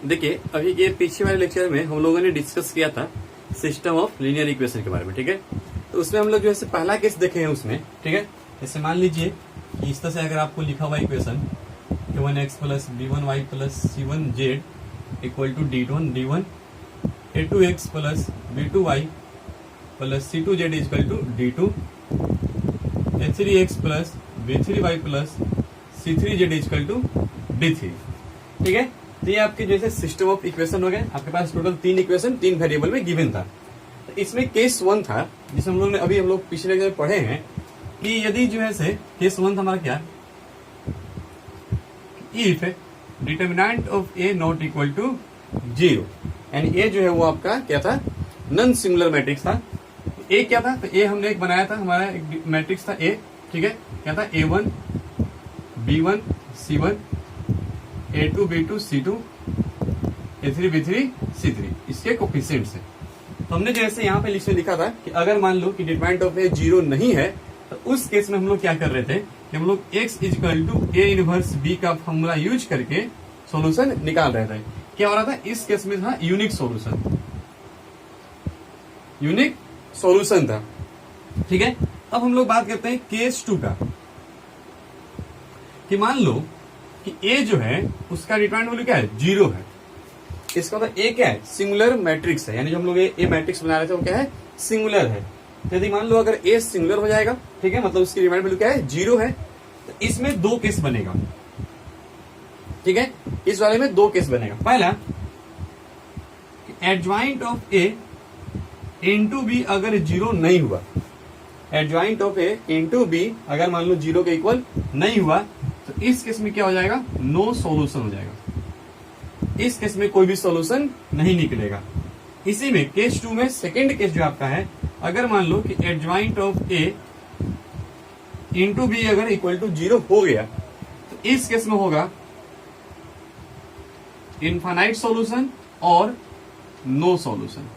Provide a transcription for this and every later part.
देखिए अभी ये पीछे वाले लेक्चर में हम लोगों ने डिस्कस किया था सिस्टम ऑफ लीनियर इक्वेशन के बारे में, ठीक है। तो उसमें हम लोग जो है पहला केस देखे हैं उसमें, ठीक है। जैसे मान लीजिए कि इस तरह से अगर आपको लिखा हुआ equation a1x plus b1y plus c1z equal to d1 a2x plus b2y plus c2z equal to d2 a3x plus b3y plus c3z equal to d3, ठीक है। तो ये आपके जैसे सिस्टम ऑफ इक्वेशन हो गए। आपके पास टोटल 3 इक्वेशन 3 वेरिएबल में गिवन था। तो इसमें केस 1 था जिसे हम लोग ने अभी हम लोग पिछले जगह पढ़े हैं कि यदि जो है से केस 1 था हमारा क्या, if determinant of A not equal to 0, यानी ए जो है वो आपका क्या था, नॉन सिंगुलर मैट्रिक्स था। ए क्या था, तो ए हमने एक बनाया था, हमारा एक मैट्रिक्स था ए, ठीक है। क्या था, a1 b1 c1 a2 b2 c2 a3 b3 c3, इसके कोफिशिएंट्स हैं। तो हमने जैसे यहाँ पे लिस्ट में लिखा था कि अगर मान लो कि डिटरमिनेंट ऑफ ए 0 नहीं है तो उस केस में हम लोग क्या कर रहे थे कि हम लोग x equal to A inverse b का फॉर्मूला यूज करके सॉल्यूशन निकाल रहे थे। क्या हो रहा था, इस केस में था यूनिक सॉल्यूशन था, ठीक है। अब हम लोग बात करते हैं केस 2 का, कि मान लो कि ए जो है उसका डिटरमिनेंट वैल्यू क्या है, 0 है। इसका मतलब ए क्या है, सिंगुलर मैट्रिक्स है, यानी जो हम लोग ए मैट्रिक्स बना रहे थे वो क्या है, सिंगुलर है। तो यदि मान लो अगर ए सिंगुलर हो जाएगा, ठीक है, मतलब उसकी डिटरमिनेंट वैल्यू क्या है, 0 है, तो इसमें 2 केस बनेगा, ठीक है। इस वाले में 2 केस बनेगा। पहला, adjoint of A into B अगर 0 नहीं हुआ, adjoint of A into B अगर मान लो 0 के इक्वल नहीं हुआ, तो इस केस में क्या हो जाएगा, नो सॉल्यूशन हो जाएगा। इस केस में कोई भी सॉल्यूशन नहीं निकलेगा। इसी में केस 2 में सेकेंड केस जो आपका है, अगर मान लो कि adjoint of A into B अगर इक्वल टू 0 हो गया, तो इस केस में होगा इनफाइनाइट सॉल्यूशन और नो सॉल्यूशन।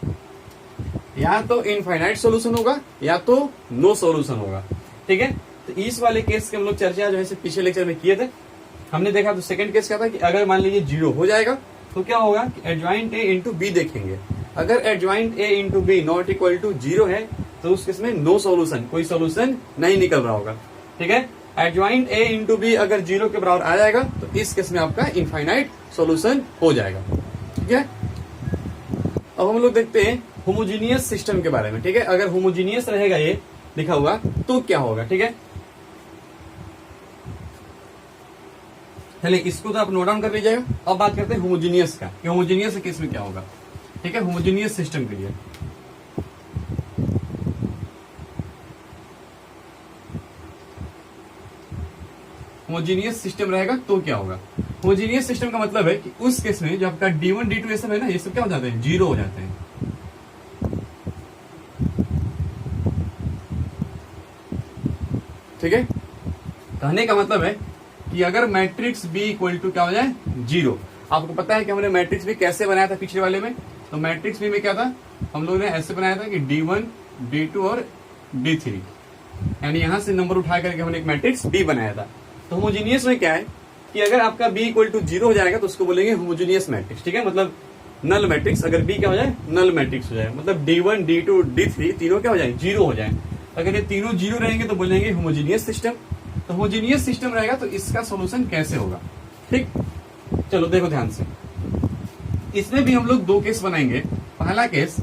या तो इनफाइनाइट सॉल्यूशन होगा या तो नो सॉल्यूशन होगा, ठीक है। तो इस वाले केस के हम लोग चर्चा जो है पिछले लेक्चर में किए थे। हमने देखा तो सेकंड केस क्या था कि अगर मान लीजिए 0 हो जाएगा तो क्या होगा कि एडजॉइंट ए इंटू बी देखेंगे। अगर adjoint A into B not equal to 0 है तो उस केस में नो सॉल्यूशन, कोई सॉल्यूशन नहीं निकल रहा होगा, ठीक है। एडजॉइंट ए इंटू बी अगर 0 के बराबर आ जाएगा तो इस केस में आपका इनफाइनाइट सॉल्यूशन हो जाएगा, ठीक है। अब हम लोग देखते हैं होमोजीनियस सिस्टम के बारे में, ठीक है। अगर होमोजीनियस रहेगा ये लिखा हुआ तो क्या होगा, ठीक है। चलिए इसको तो आप नोट डाउन कर लीजिएगा। अब बात करते हैं होमोजीनियस का, कि होमोजीनियस केस में क्या होगा, ठीक है, होमोजीनियस सिस्टम के लिए। होमोजीनियस सिस्टम रहेगा तो क्या होगा, होमोजीनियस सिस्टम का मतलब है कि उस केस में जो आपका d1 d2 ये सब है ना, ये सब क्या हो जाते हैं, 0 हो जाते हैं, ठीक है। कहने का मतलब है कि अगर मैट्रिक्स बी इक्वल टू क्या हो जाए, 0। आपको पता है कि हमने मैट्रिक्स बी कैसे बनाया था पिछले वाले में। तो मैट्रिक्स बी में क्या था, हम लोगों ने ऐसे बनाया था कि d1 d2 और d3, यानी यहां से नंबर उठा करके हमने एक मैट्रिक्स बी बनाया था। तो होमोजीनियस में क्या है कि अगर आपका बी इक्वल टू 0 हो जाएगा तो उसको बोलेंगे होमोजीनियस मैट्रिक्स, ठीक है। मतलब नल मैट्रिक्स, अगर बी क्या हो जाए, नल मैट्रिक्स हो जाए, मतलब d1 d2 d3 तीनों क्या हो जाए, 0 हो जाए। अगर ये तीनों 0 रहेंगे तो बोलेंगे होमोजीनियस सिस्टम। तो होमोजीनियस सिस्टम रहेगा तो इसका सॉल्यूशन कैसे होगा, ठीक। चलो देखो ध्यान से, इसमें भी हम लोग 2 केस बनाएंगे। पहला केस,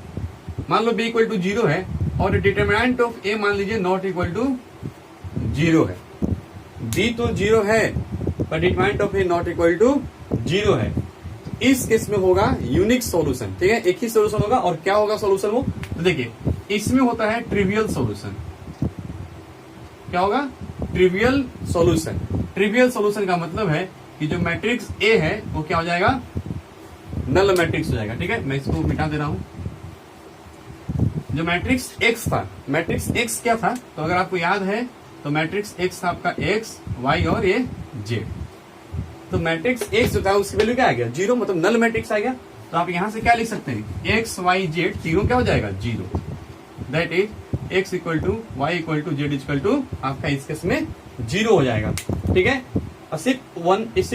मान लो b इक्वल टू 0 है और डिटरमिनेंट ऑफ a मान लीजिए नॉट इक्वल टू 0 है। b तो 0 है पर determinant of a not equal to 0 है। इस केस में होगा यूनिक सॉल्यूशन, ठीक है, एक ही सॉल्यूशन होगा। और क्या होगा सॉल्यूशन वो, तो देखिए इसमें होता है ट्रिवियल सॉल्यूशन। क्या होगा, ट्रिवियल सॉल्यूशन। ट्रिवियल सॉल्यूशन का मतलब है कि जो मैट्रिक्स ए है वो क्या हो जाएगा, नल मैट्रिक्स हो जाएगा, ठीक है। मैं इसको मिटा दे रहा हूं। जो मैट्रिक्स एक्स था, मैट्रिक्स एक्स क्या था, तो अगर आपको याद है तो मैट्रिक्स एक्स था आपका एक्स वाई और ये जेड। तो मैट्रिक्स एक्स जो था उसकी वैल्यू क्या आ गया, 0, मतलब नल मैट्रिक्स आ गया। तो आप यहां से क्या लिख सकते हैं, एक्स वाई जेड तीनों क्या हो जाएगा, 0। That is X equal to Y equal to Z equal to आपका इस केस में 0 हो जाएगा, ठीक है। और सिर्फ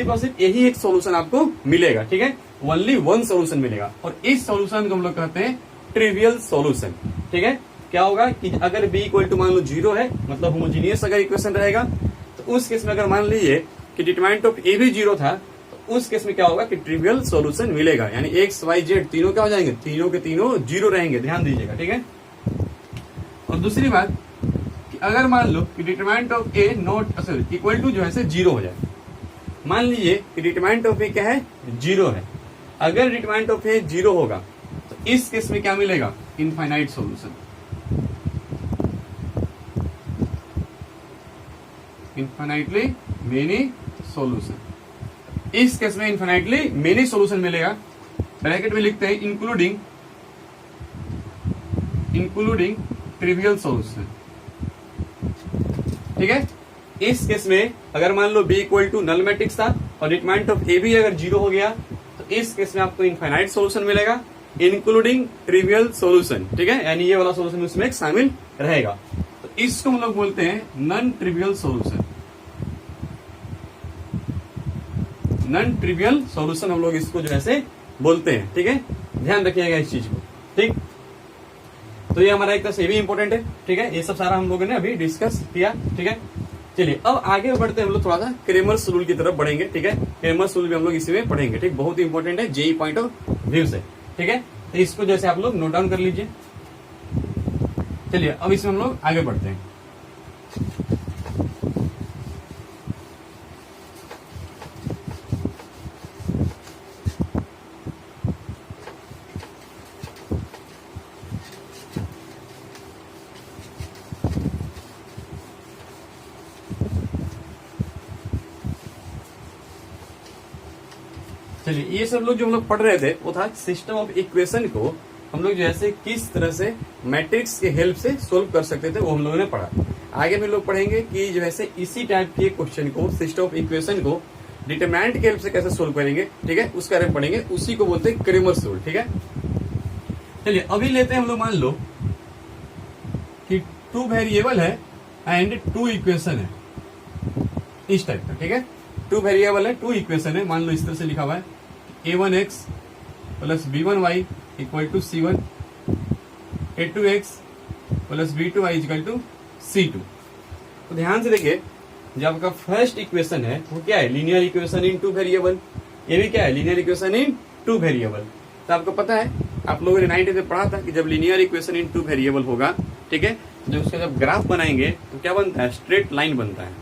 और सिर्फ यही एक सॉल्यूशन आपको मिलेगा, ठीक है। ओनली वन सोल्यूशन मिलेगा, और इस सोल्यूशन को हम लोग कहते हैं ट्रिवियल सोल्यूशन। ठीक है, क्या होगा कि अगर b इक्वल टू मान लो 0 है, मतलब होमोजीनियस अगर इक्वेशन रहेगा, तो उस केस में अगर मान लीजिए कि डिटरमिनेंट ऑफ a भी 0 था, तो उस केस में क्या होगा कि ट्रिवियल सोल्यूशन मिलेगा, यानी x y z तीनों क्या हो जाएंगे, तीनों के तीनों 0 रहेंगे, ध्यान दीजिएगा। ठीक है, और दूसरी बात कि अगर मान लो कि determinant of a not equal to जो है 0 हो जाए, मान लीजिए कि डिटरमिनेंट ऑफ a क्या है, 0 है। अगर डिटरमिनेंट ऑफ a 0 होगा तो इस केस में क्या मिलेगा, infinite solution, infinitely many solution. इस केस में इनफाइनाइटली मेनी सोल्यूशन मिलेगा, ब्रैकेट में लिखते हैं इंक्लूडिंग ट्रिवियल सोल्यूशन। ठीक है, इस केस में अगर मान लो b equal to null matrix था और डिटरमिनेंट ऑफ a भी अगर 0 हो गया, तो इस केस में आपको इनफाइनाइट सोल्यूशन मिलेगा, इंक्लूडिंग ट्रिवियल सोल्यूशन। ठीक है, यानी ये वाला सोल्यूशन उसमें शामिल रहेगा, तो इसको हम लोग बोलते हैं non trivial solution. Non trivial solution हम लोग इसको जो है बोलते हैं। ठीक है, ध्यान रखिएगा इस चीज को। ठीक, तो ये हमारा एक तरह से भी इंपॉर्टेंट है। ठीक है, ये सब सारा हम लोगों ने अभी डिस्कस किया। ठीक है, चलिए अब आगे बढ़ते हैं, हम लोग थोड़ा सा क्रेमर्स रूल की तरफ बढ़ेंगे। ठीक है, क्रेमर्स रूल भी हम लोग इसी में पढ़ेंगे। ठीक, बहुत इंपॉर्टेंट है जेई पॉइंट ऑफ व्यू से। ठीक है, तो इसको जैसे आप लोग नोट डाउन कर लीजिए। चलिए अब इसमें हम लोग आगे बढ़ते हैं। चलिए, ये सब लोग जो हम लोग पढ़ रहे थे वो था सिस्टम ऑफ इक्वेशन को हम लोग जैसे किस तरह से मैट्रिक्स के हेल्प से सोल्व कर सकते थे, वो हम लोगों ने पढ़ा। आगे भी लोग पढ़ेंगे कि जो है इसी टाइप के क्वेश्चन को, सिस्टम ऑफ इक्वेशन को डिटरमिनेंट के हेल्प से कैसे सोल्व करेंगे। ठीक है, उसके बारे में पढ़ेंगे, उसी को बोलते हैं क्रेमर्स रूल। ठीक है, चलिए अभी लेते हैं हम लोग, मान लो कि 2 वेरिएबल है एंड 2 इक्वेशन है, इस टाइप का। ठीक है, 2 वेरिएबल है, 2 इक्वेशन है, मान लो इस तरह से लिखा हुआ है a1x plus b1y equal to c1, a2x plus b2y equal to c2। तो ध्यान से देखिए, जो आपका फर्स्ट इक्वेशन है वो क्या है, लीनियर इक्वेशन इन 2 वेरिएबल। ये भी क्या है, लीनियर इक्वेशन इन 2 वेरिएबल। तो आपको पता है, आप लोगों ने 9th में पढ़ा था कि जब लीनियर इक्वेशन इन 2 वेरिएबल होगा, ठीक है, तो जब उसका जब ग्राफ बनाएंगे तो क्या बनता है, स्ट्रेट लाइन बनता है।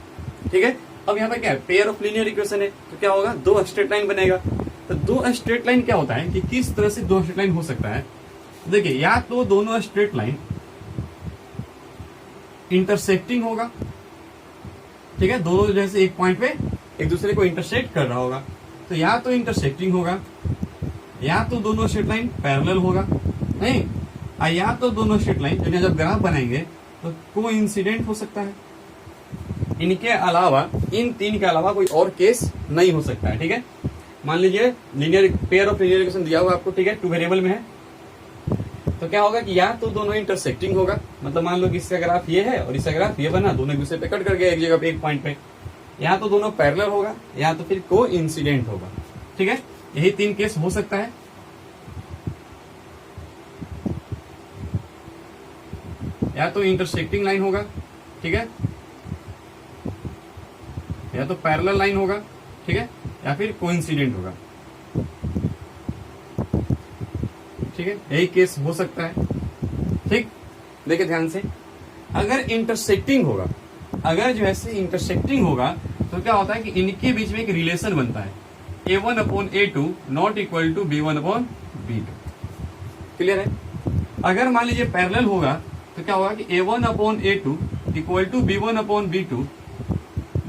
ठीक है, अब यहाँ पे क्या है, पेयर ऑफ लीनियर इक्वेशन है, तो क्या होगा, 2 स्ट्रेट लाइन बनेगा। तो 2 स्ट्रेट लाइन क्या होता है कि किस तरह से 2 स्ट्रेट लाइन हो सकता है। देखिए, या तो दोनों स्ट्रेट लाइन इंटरसेक्टिंग होगा, ठीक है, दोनों जैसे एक पॉइंट पे एक दूसरे को इंटरसेक्ट कर रहा होगा, तो या तो इंटरसेक्टिंग होगा, या तो दोनों स्ट्रेट लाइन पैरेलल होगा, नहीं, या तो दोनों स्ट्रेट लाइन जब ग्राफ बनाएंगे तो कोइंसिडेंट हो सकता है। इनके अलावा, इन 3 के अलावा कोई और केस नहीं हो सकता है। ठीक है, मान लीजिए linear pair of linear equation दिया हुआ आपको, ठीक है, 2 वेरिएबल में है, तो क्या होगा कि या तो दोनों इंटरसेक्टिंग होगा, मतलब मान लो कि इसका ग्राफ ये है और इसका ग्राफ ये बना, दोनों एक दूसरे पे कट कर गया एक जगह पे, एक पॉइंट पे, या तो दोनों पैरेलल होगा, या तो फिर कोइंसिडेंट होगा। ठीक है, यही 3 केस हो सकता है। या तो इंटरसेक्टिंग लाइन होगा, ठीक है, या तो पैरेलल लाइन होगा, ठीक है, या फिर कोइंसिडेंट होगा। ठीक है, यही केस हो सकता है। ठीक, देखिए ध्यान से, अगर इंटरसेक्टिंग होगा, अगर जो है इंटरसेक्टिंग होगा, तो क्या होता है कि इनके बीच में एक रिलेशन बनता है, a1/a2 not equal to b1/b2। Clear है। अगर मान लीजिए पैरेलल होगा, तो क्या होगा कि a1/a2 equal to b1/b2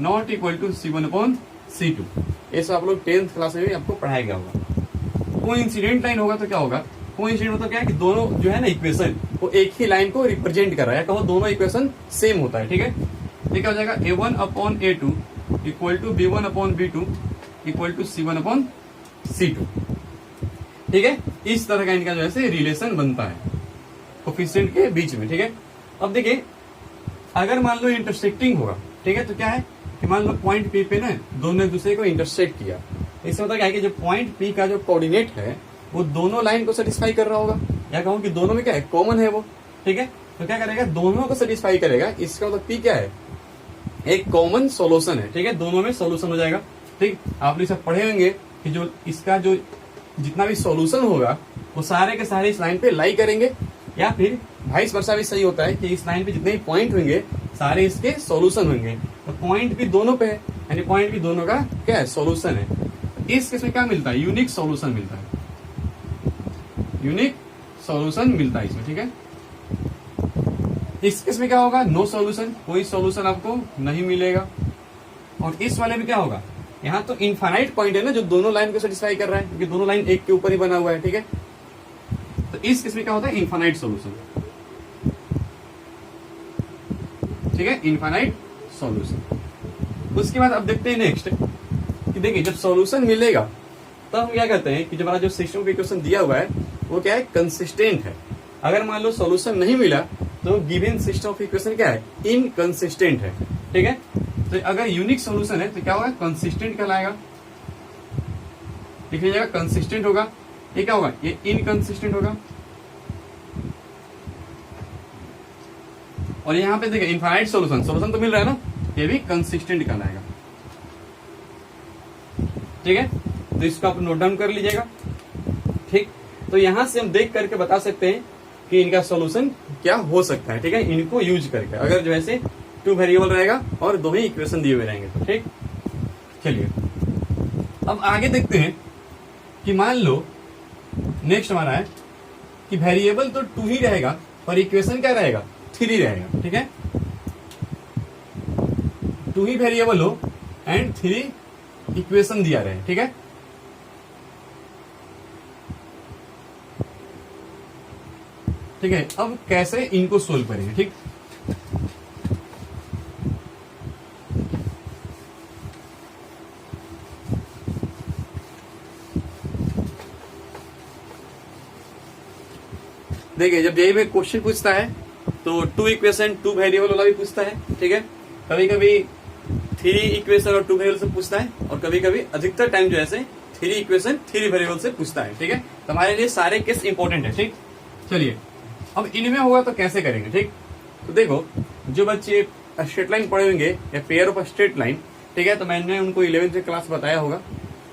not equal to c1/c2। ये सब आप लोग 10th क्लास में भी आपको पढ़ाया गया होगा। कोइंसिडेंट लाइन होगा तो क्या होगा, कोइंसिडेंट मतलब क्या है कि दोनों जो है ना इक्वेशन वो एक ही लाइन को रिप्रेजेंट कर रहा है, कहो दोनों इक्वेशन सेम होता है। ठीक है, ये क्या हो जाएगा, a1/a2 equal to b1/b2 equal to c1/c2। ठीक है, इस तरह का इनका जो है रिलेशन बनता है कोफिशिएंट के बीच में। ठीक है, अब देखिए, अगर मान लो इंटरसेक्टिंग होगा, ठीक है, तो क्या है कि मान लो पॉइंट P पे ना दोनों एक दूसरे को इंटरसेक्ट किया, इससे मतलब क्या है कि जो पॉइंट पी का जो कोऑर्डिनेट है वो दोनों लाइन को सेटिस्फाई कर रहा होगा, या कहूं कि दोनों में क्या है, कॉमन है वो। ठीक है, तो क्या करेगा, दोनों को सेटिस्फाई करेगा। इसका मतलब पी क्या है, एक कॉमन सॉल्यूशन है। ठीक है, दोनों में सॉल्यूशन हो जाएगा। ठीक, आपने सब पढ़े होंगे कि जो इसका जो जितना भी सॉल्यूशन होगा वो सारे के सारे इस लाइन पे लाई करेंगे, या फिर वाइस वर्सा भी सही होता है कि इस लाइन पे जितने भी पॉइंट होंगे सारे इसके सॉल्यूशन होंगे। तो पॉइंट भी दोनों पे है, यानी पॉइंट भी दोनों का क्या है, सॉल्यूशन है। इस केस में क्या मिलता है, यूनिक सॉल्यूशन मिलता है, यूनिक सॉल्यूशन मिलता है इसमें। ठीक है, इस केस में क्या होगा, नो सॉल्यूशन, कोई सॉल्यूशन आपको नहीं मिलेगा। और इस वाले में क्या होगा, यहाँ तो इनफाइनाइट पॉइंट है ना जो दोनों लाइन को सेटिस्फाई कर रहा है, क्योंकि दोनों लाइन एक के ऊपर ही बना हुआ है। ठीक है, तो इस केस में क्या होता है, इनफाइनाइट सॉल्यूशन। ठीक है, इनफाइनाइट सॉल्यूशन। उसके बाद अब देखते हैं नेक्स्ट कि देखिए जब सॉल्यूशन मिलेगा तब हम क्या कहते हैं कि जो हमारा जो सिस्टम का इक्वेशन दिया हुआ है वो क्या है, कंसिस्टेंट है। अगर मान लो सॉल्यूशन नहीं मिला तो गिवन सिस्टम ऑफ इक्वेशन क्या है, इनकंसिस्टेंट है। ठीक है, तो अगर यूनिक सॉल्यूशन है तो क्या होगा, कंसिस्टेंट कहलाएगा। लिख लीजिएगा, कंसिस्टेंट होगा। ये क्या होगा, ये इनकंसिस्टेंट होगा। और यहाँ पे देखिए इनफाइनाइट सॉल्यूशन, सॉल्यूशन तो मिल रहा है ना, ये भी कंसिस्टेंट कहलाएगा। ठीक है, तो इसको आप नोट डाउन कर लीजिएगा। ठीक, तो यहां से हम देख करके बता सकते हैं कि इनका सॉल्यूशन क्या हो सकता है। ठीक है, इनको यूज करके अगर जो ऐसे 2 वेरिएबल रहेगा और 2 ही इक्वेशन दिए हुए रहेंगे तो। ठीक, चलिए अब आगे देखते हैं कि मान लो नेक्स्ट हमारा है कि वेरिएबल तो 2 ही रहेगा पर इक्वेशन क्या रहेगा, 3 रहेगा। ठीक है, 2 ही वेरिएबल हो एंड 3 इक्वेशन दिया रहे। ठीक है, ठीक है, अब कैसे इनको सोल्व करेंगे। ठीक, देखिए जब यही में क्वेश्चन पूछता है तो 2 इक्वेशन 2 वेरिएबल वाला भी पूछता है। ठीक है, कभी कभी 3 इक्वेशन और 2 वेरिएबल से पूछता है, और कभी कभी अधिकतर टाइम जो है 3 इक्वेशन 3 वेरिएबल से पूछता है। ठीक है, तो हमारे लिए सारे केस इंपॉर्टेंट है। ठीक, चलिए अब इनमें होगा तो कैसे करेंगे। ठीक, तो देखो जो बच्चे स्ट्रेट लाइन पढ़े होंगे या पेयर ऑफ स्ट्रेट लाइन, ठीक है, तो मैंने उनको 11th में क्लास बताया होगा।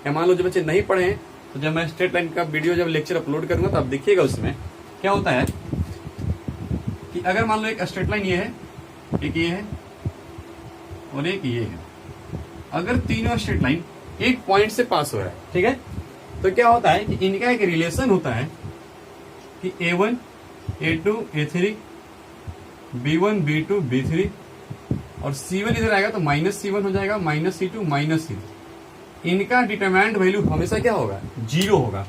या मान लो जो बच्चे नहीं पढ़े हैं तो जब मैं स्ट्रेट लाइन का वीडियो जब लेक्चर अपलोड करूंगा तो आप देखिएगा, उसमें क्या होता है कि अगर मान लो एक स्ट्रेट लाइन ये है, एक ये है और एक ये है, अगर तीनों स्ट्रेट लाइन एक पॉइंट से पास हो रहा है, ठीक है, तो क्या होता है कि इनका एक रिलेशन होता है कि A1 A2 A3 B1 B2 B3 और C1 इधर आएगा तो -C1 हो जाएगा, -C2 -C3। इनका डिटरमाइंड वैल्यू हमेशा क्या होगा, 0 होगा।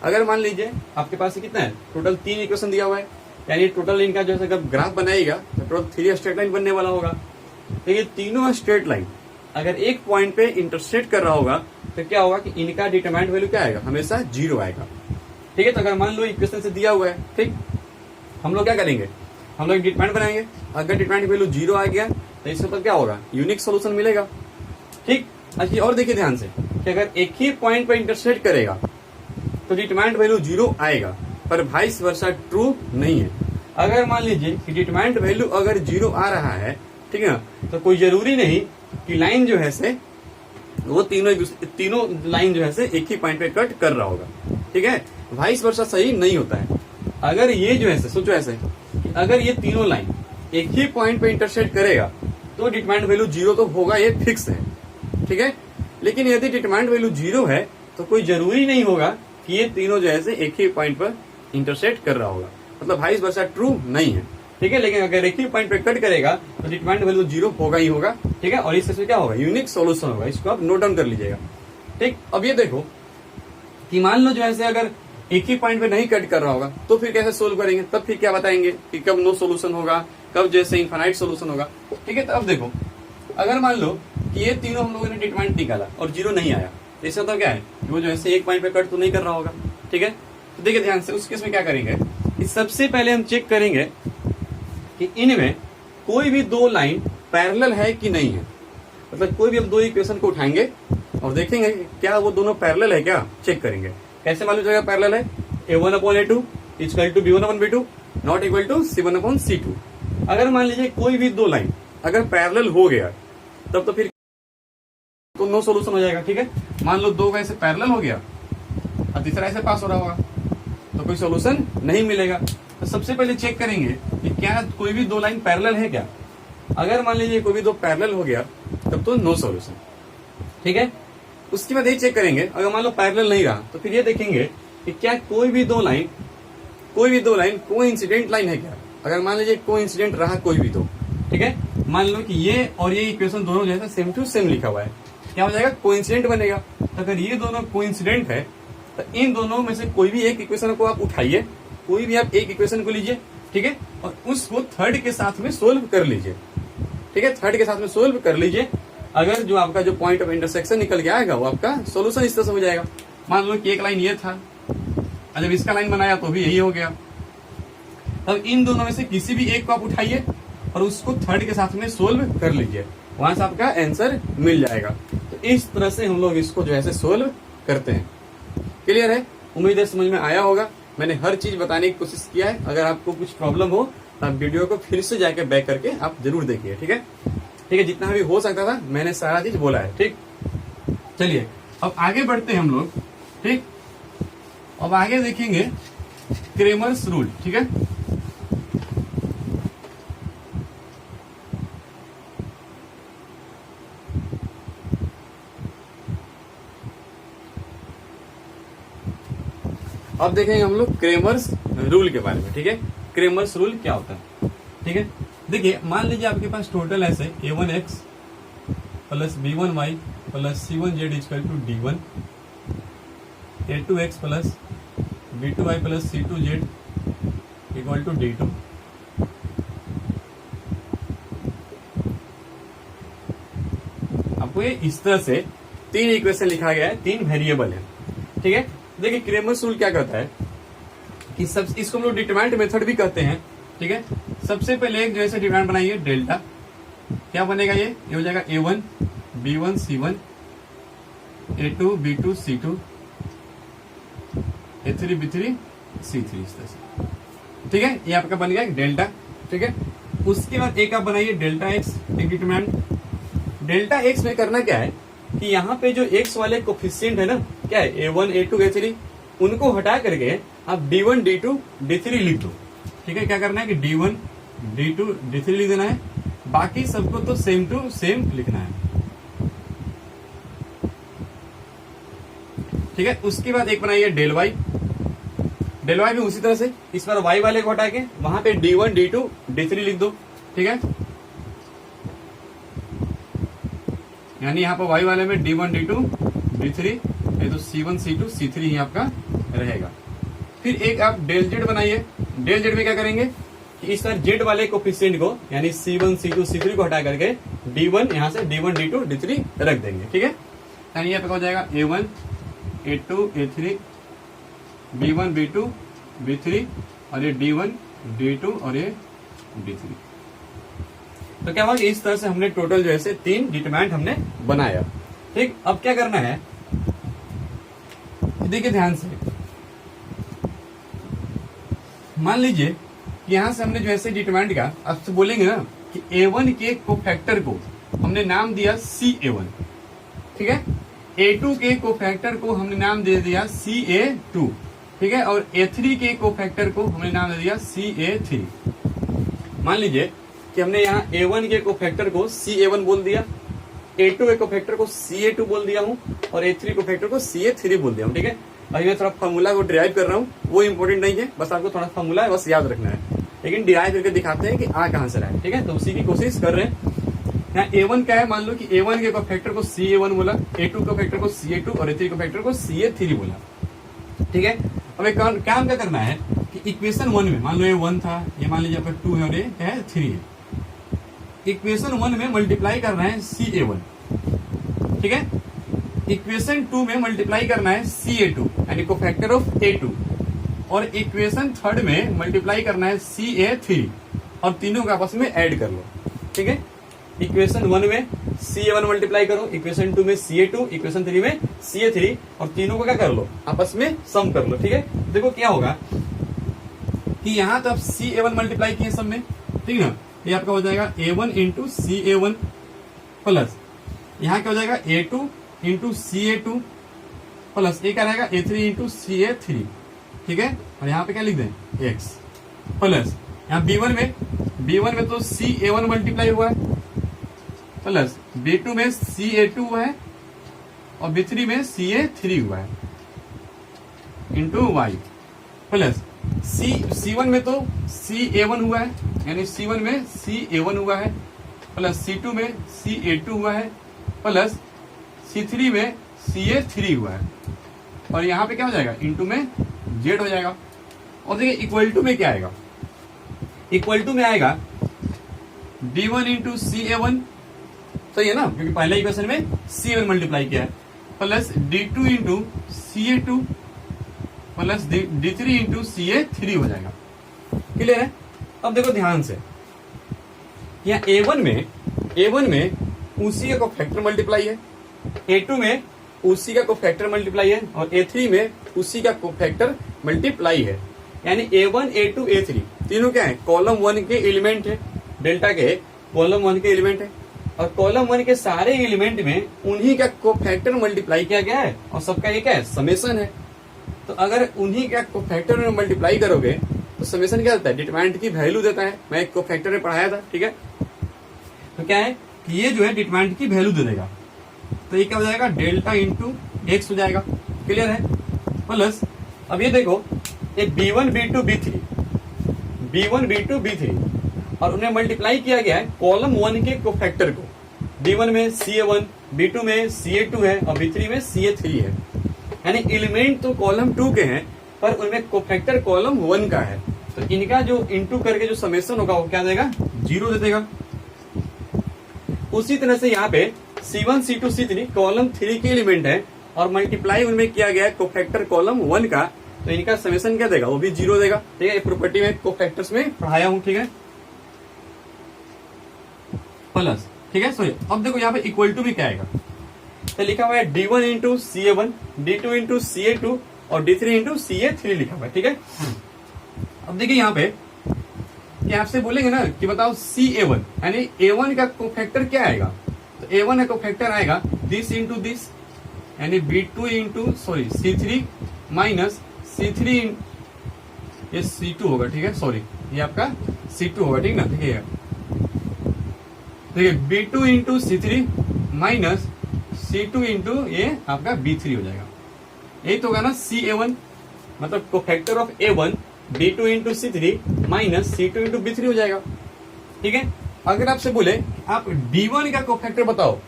अगर मान लीजिए आपके पास कितना है, टोटल 3 इक्वेशन दिया हुआ है, यानी टोटल इनका जो है जब ग्राफ बनाएगा तो टोटल 3 स्ट्रेट लाइन बनने वाला होगा। तो ये तीनों स्ट्रेट लाइन अगर एक पॉइंट पे इंटरसेक्ट कर रहा होगा तो क्या होगा कि इनका डिटरमाइंड वैल्यू क्या आएगा, हमेशा 0 आएगा। ठीक है, तो अगर मान लो इक्वेशन से दिया हुआ है, ठीक, हम लोग क्या करेंगे, हम लोग डिटरमाइंड बनाएंगे। अगर डिटरमाइंड वैल्यू 0 आ गया तो इससे मतलब क्या होगा, यूनिक सोल्यूशन मिलेगा। ठीक, अच्छा और देखिए ध्यान से कि अगर एक ही पॉइंट पर इंटरसेक्ट करेगा तो डिटरमाइंड वैल्यू 0 आएगा, पर वाइस वर्सा ट्रू नहीं है। अगर मान लीजिए कि डिटरमाइंड वैल्यू अगर 0 आ रहा है, ठीक है ना, तो कोई जरूरी नहीं कि लाइन जो है से वो तीनों लाइन जो है से एक ही पॉइंट पे कट कर रहा होगा। ठीक है, वाइस वर्सा सही नहीं होता है। अगर ये जो है सोचो ऐसे कि अगर ये तीनों लाइन एक ही पॉइंट पे इंटरसेक्ट करेगा तो डिटरमाइंड वैल्यू 0 तो होगा, ये फिक्स है। ठीक है, लेकिन यदि डिटरमाइंड वैल्यू 0 है तो कोई जरूरी नहीं होगा कि ये तीनों जो है एक ही पॉइंट पर इंटरसेक्ट कर रहा होगा, मतलब वाइस वर्सा ट्रू नहीं है। ठीक है, लेकिन अगर एक ही पॉइंट पे कट करेगा तो डिटरमाइंड वैल्यू 0 होगा ही होगा। ठीक है, और इस केस में क्या होगा, यूनिक सॉल्यूशन होगा। इसको आप नोट डाउन कर लीजिएगा। ठीक, अब ये देखो कि मान लो जो है अगर एक ही पॉइंट पे नहीं कट कर रहा होगा तो फिर कैसे सोल्व करेंगे, तब फिर क्या बताएंगे कि कब नो सोल्यूशन होगा, कब जैसे इनफाइनाइट सोल्यूशन होगा। ठीक है, तो अब देखो अगर मान लो कि ये तीनों हम लोगों ने डिटरमाइंड निकाला और 0 नहीं आया, तो इससे तो क्या है, वो जो है एक पॉइंट पे कट तो नहीं कर रहा होगा। ठीक है, तो देखिए ध्यान से, उस केस में क्या करेंगे, सबसे पहले हम चेक करेंगे कि इनमें कोई भी 2 लाइन पैरेलल है कि नहीं है। मतलब कोई भी हम 2 इक्वेशन को उठाएंगे और देखेंगे क्या वो दोनों पैरेलल है क्या, चेक करेंगे। कैसे मालूम चलेगा पैरेलल है? A1/A2 equal to B1/B2 not equal to C1/C2। अगर मान लीजिए कोई भी दो लाइन अगर पैरेलल हो गया तब तो फिर तो नो सोल्यूशन हो जाएगा। ठीक है, मान लो दो का ऐसे पैरेलल हो गया और तीसरा ऐसे पास हो रहा होगा तो कोई सोल्यूशन नहीं मिलेगा। तो सबसे पहले चेक करेंगे कि क्या कोई भी दो लाइन पैरेलल है क्या। अगर मान लीजिए कोई भी दो पैरेलल हो गया तब तो नो सोल्यूशन। ठीक है, उसके बाद ये चेक करेंगे अगर मान लो पैरेलल नहीं रहा तो फिर ये देखेंगे कि क्या कोई भी दो लाइन कोइंसिडेंट लाइन है क्या। अगर मान लीजिए कोइंसिडेंट रहा कोई भी दो, ठीक है, मान लो कि ये और ये इक्वेशन दोनों जैसा सेम टू सेम लिखा हुआ है, क्या हो जाएगा? कोइंसिडेंट बनेगा। तो अगर ये दोनों कोइंसिडेंट है तो इन दोनों में से कोई भी एक इक्वेशन को आप उठाइए, कोई भी आप एक इक्वेशन को लीजिए, ठीक है, और उसको थर्ड के साथ में सोल्व कर लीजिए। ठीक है, थर्ड के साथ में सोल्व कर लीजिए। अगर जो आपका जो पॉइंट ऑफ इंटरसेक्शन निकल के आएगा वो आपका सोल्यूशन इस तरह से हो जाएगा। मान लो कि एक लाइन ये था, जब इसका लाइन बनाया तो भी यही हो गया। तब इन दोनों में से किसी भी एक को आप उठाइए और उसको थर्ड के साथ में सोल्व कर लीजिए, वहां से आपका आंसर मिल जाएगा। तो इस तरह से हम लोग इसको जो है सोल्व करते हैं। क्लियर है? उम्मीद है समझ में आया होगा। मैंने हर चीज बताने की कोशिश किया है। अगर आपको कुछ प्रॉब्लम हो तो आप वीडियो को फिर से जाकर बैक करके आप जरूर देखिए। ठीक है, ठीक है, जितना भी हो सकता था मैंने सारा चीज बोला है। ठीक, चलिए अब आगे बढ़ते हैं हम लोग। ठीक, अब आगे देखेंगे क्रेमर्स रूल। ठीक है, अब देखेंगे हम लोग क्रेमर्स रूल के बारे में। ठीक है, क्रेमर्स रूल क्या होता है? ठीक है, देखिए मान लीजिए आपके पास टोटल ऐसे A1x plus B1y plus C1z equal to D1, A2x plus B2y plus C2z equal to D2, आपको ये इस तरह से तीन इक्वेशन लिखा गया है, तीन वेरिएबल है। ठीक है, देखिए क्रेमर्स रूल क्या कहता है कि सब इसको हम लोग डिटरमिनेंट मेथड भी कहते हैं। ठीक है, सबसे पहले एक जैसे डिटरमिनेंट बनाइए डेल्टा, क्या बनेगा? ये हो जाएगा A1 B1 C1, A2 B2 C2, A3 B3 C3 इस तरह से। ठीक है, ये आपका बन गया डेल्टा। ठीक है, उसके बाद एक आप बनाइए डेल्टा एक्स, एक डिटरमिनेंट। डेल्टा एक्स में करना क्या है कि यहाँ पे जो एक्स वाले कोफिशिएंट है ना, क्या है A1 A2 A3, उनको हटा करके आप D1 D2 D3 लिख दो। ठीक है, क्या करना है कि D1 D2 D3 लिख देना है, बाकी सबको तो सेम टू सेम लिखना है। ठीक है, उसके बाद एक बनाइए डेल वाई। डेल वाई भी उसी तरह से इस बार वाई वाले को हटा के वहां पे D1 D2 D3 लिख दो। ठीक है, यानी यहाँ पर वाई वाले में D1 D2 D3, ये तो C1 C2 C3 ही आपका रहेगा। फिर एक आप डेल जेड बनाइए। डेल जेड में क्या करेंगे कि इस बार जेड वाले कोफिशिएंट को यानी C1 C2 C3 को हटा करके D1 यहाँ से D1 D2 D3 रख देंगे। ठीक है, यानी यहाँ पे हो जाएगा A1 A2 A3 B1 B2 B3 और ये D1 D2 और ये D3। तो क्या हुआ कि इस तरह से हमने टोटल जो है तीन डिटरमिनेंट हमने बनाया। ठीक, अब क्या करना है, देखिए ध्यान से, मान लीजिए कि यहां से हमने जो है डिटरमिनेंट का आपसे बोलेंगे ना कि A1 के कोफैक्टर को हमने नाम दिया CA1। ठीक है, A2 के कोफैक्टर को हमने नाम दे दिया CA2। ठीक है, और A3 के कोफैक्टर को हमने नाम दे दिया CA3। मान लीजिए कि हमने यहाँ A1 के कोफैक्टर को CA1 बोल दिया, A2 के कोफैक्टर को CA2 बोल दिया हूँ और A3 कोफैक्टर को CA3 बोल दिया हूँ। ठीक है, अभी मैं थोड़ा फॉर्मूला को डिराइव कर रहा हूँ, वो इंपॉर्टेंट नहीं है, बस आपको थोड़ा फॉर्मूला है बस याद रखना है, लेकिन डिराइव करके दिखाते हैं कि आ कहां से रहा है। ठीक है, तो उसी की कोशिश कर रहे हैं। यहाँ A1 क्या है, मान लो कि A1 के कोफैक्टर को CA1 बोला, A2 कोफैक्टर को CA2 और A3 कोफैक्टर को CA3 बोला। ठीक है, अब एक काम क्या करना है कि इक्वेशन 1 में मान लो ये 1 था, ये मान लीजिए आपका 2 है और ये है 3 है। इक्वेशन 1 में मल्टीप्लाई करना है CA1। ठीक है, इक्वेशन 2 में मल्टीप्लाई करना है CA2 यानी कोफैक्टर ऑफ A2, और इक्वेशन 3 में मल्टीप्लाई करना है CA3 और तीनों को आपस में ऐड कर लो। ठीक है, इक्वेशन 1 में CA1 मल्टीप्लाई करो, इक्वेशन 2 में CA2, इक्वेशन 3 में CA3 और तीनों को क्या कर लो, आपस में सम कर लो। ठीक है, देखो क्या होगा कि यहां तो आप CA1 मल्टीप्लाई किए सब में, ठीक है ना, ये आपका हो जाएगा A1 इंटू CA1 प्लस यहाँ क्या हो जाएगा A2 इंटू CA2 प्लस ये क्या रहेगा A3 इंटू CA3। ठीक है, और यहाँ पे क्या लिख दें x प्लस यहाँ B1 में तो CA1 मल्टीप्लाई हुआ है प्लस B2 में CA2 हुआ है और B3 में CA3 हुआ है इंटू y प्लस C1 में तो CA1 हुआ है, यानी C1 में CA1 हुआ है प्लस C2 में CA2 हुआ है प्लस C3 में CA3 हुआ है और यहाँ पे क्या हो जाएगा इंटू में z हो जाएगा। और देखिए इक्वल टू में क्या आएगा, इक्वल टू में आएगा D1 इंटू CA1, सही है ना, क्योंकि पहले इक्वेशन में C1 मल्टीप्लाई किया है plus D2 into CA2 plus D3 into CA3 हो जाएगा। क्लियर है? अब देखो ध्यान से, यहाँ A1 में उसी का कोफैक्टर मल्टीप्लाई है, A2 में उसी का कोफैक्टर मल्टीप्लाई है और A3 में उसी का कोफैक्टर मल्टीप्लाई है, यानी A1 A2 A3 तीनों क्या है, कॉलम 1 के एलिमेंट है, डेल्टा के कॉलम 1 के एलिमेंट है और कॉलम 1 के सारे एलिमेंट में उन्हीं का कोफैक्टर मल्टीप्लाई किया गया है और सबका ये क्या है, समेशन है। तो अगर उन्हीं का कोफैक्टर में मल्टीप्लाई करोगे तो समेशन क्या देता है, डिटरमिनेंट की वैल्यू देता है। मैं एक कोफैक्टर में पढ़ाया था, ठीक है, तो क्या है कि ये जो है डिटरमिनेंट की वैल्यू दे देगा, तो ये क्या हो जाएगा डेल्टा इंटू एक्स हो जाएगा। क्लियर है? प्लस अब ये देखो ये B1 B2 B3 और उन्हें मल्टीप्लाई किया गया है कॉलम 1 के कोफैक्टर को। B1 में CA1, B2 में CA2 है और B3 में CA3 है, यानी एलिमेंट तो कॉलम 2 के हैं पर उनमें कोफैक्टर कॉलम 1 का है, तो इनका जो इंटू करके जो समेशन होगा वो क्या देगा, 0 दे देगा। उसी तरह से यहाँ पे C1 C2 C3 कॉलम 3 के एलिमेंट है और मल्टीप्लाई उनमें किया गया है कोफैक्टर कॉलम 1 का, तो इनका समेशन क्या देगा, वो भी 0 देगा। ठीक है, प्रॉपर्टी में कोफैक्टर्स में पढ़ाया हूं, ठीक है, प्लस। ठीक है, सॉरी अब देखो यहाँ पे इक्वल टू भी क्या आएगा, तो लिखा हुआ है D1 into CA1, D2 into CA2 और D3 इंटू CA3 लिखा हुआ है। ठीक है, अब देखिए यहाँ पे कि आपसे बोलेंगे ना कि बताओ CA1 यानी A1 का कोफैक्टर क्या आएगा, तो A1 का कोफैक्टर आएगा दिस इंटू दिस, यानी B2 into C3 minus C3 ये C2 होगा। ठीक है, सॉरी ये आपका C2 होगा, ठीक ना, देखिए B2 into C3 minus C2 into ये आपका B3 हो जाएगा। यही तो होगा ना CA1, मतलब cofactor of A1 D2 into C3 minus C2 into B3 हो जाएगा। ठीक है, अगर आपसे बोले आप D1 का कोफैक्टर बताओ,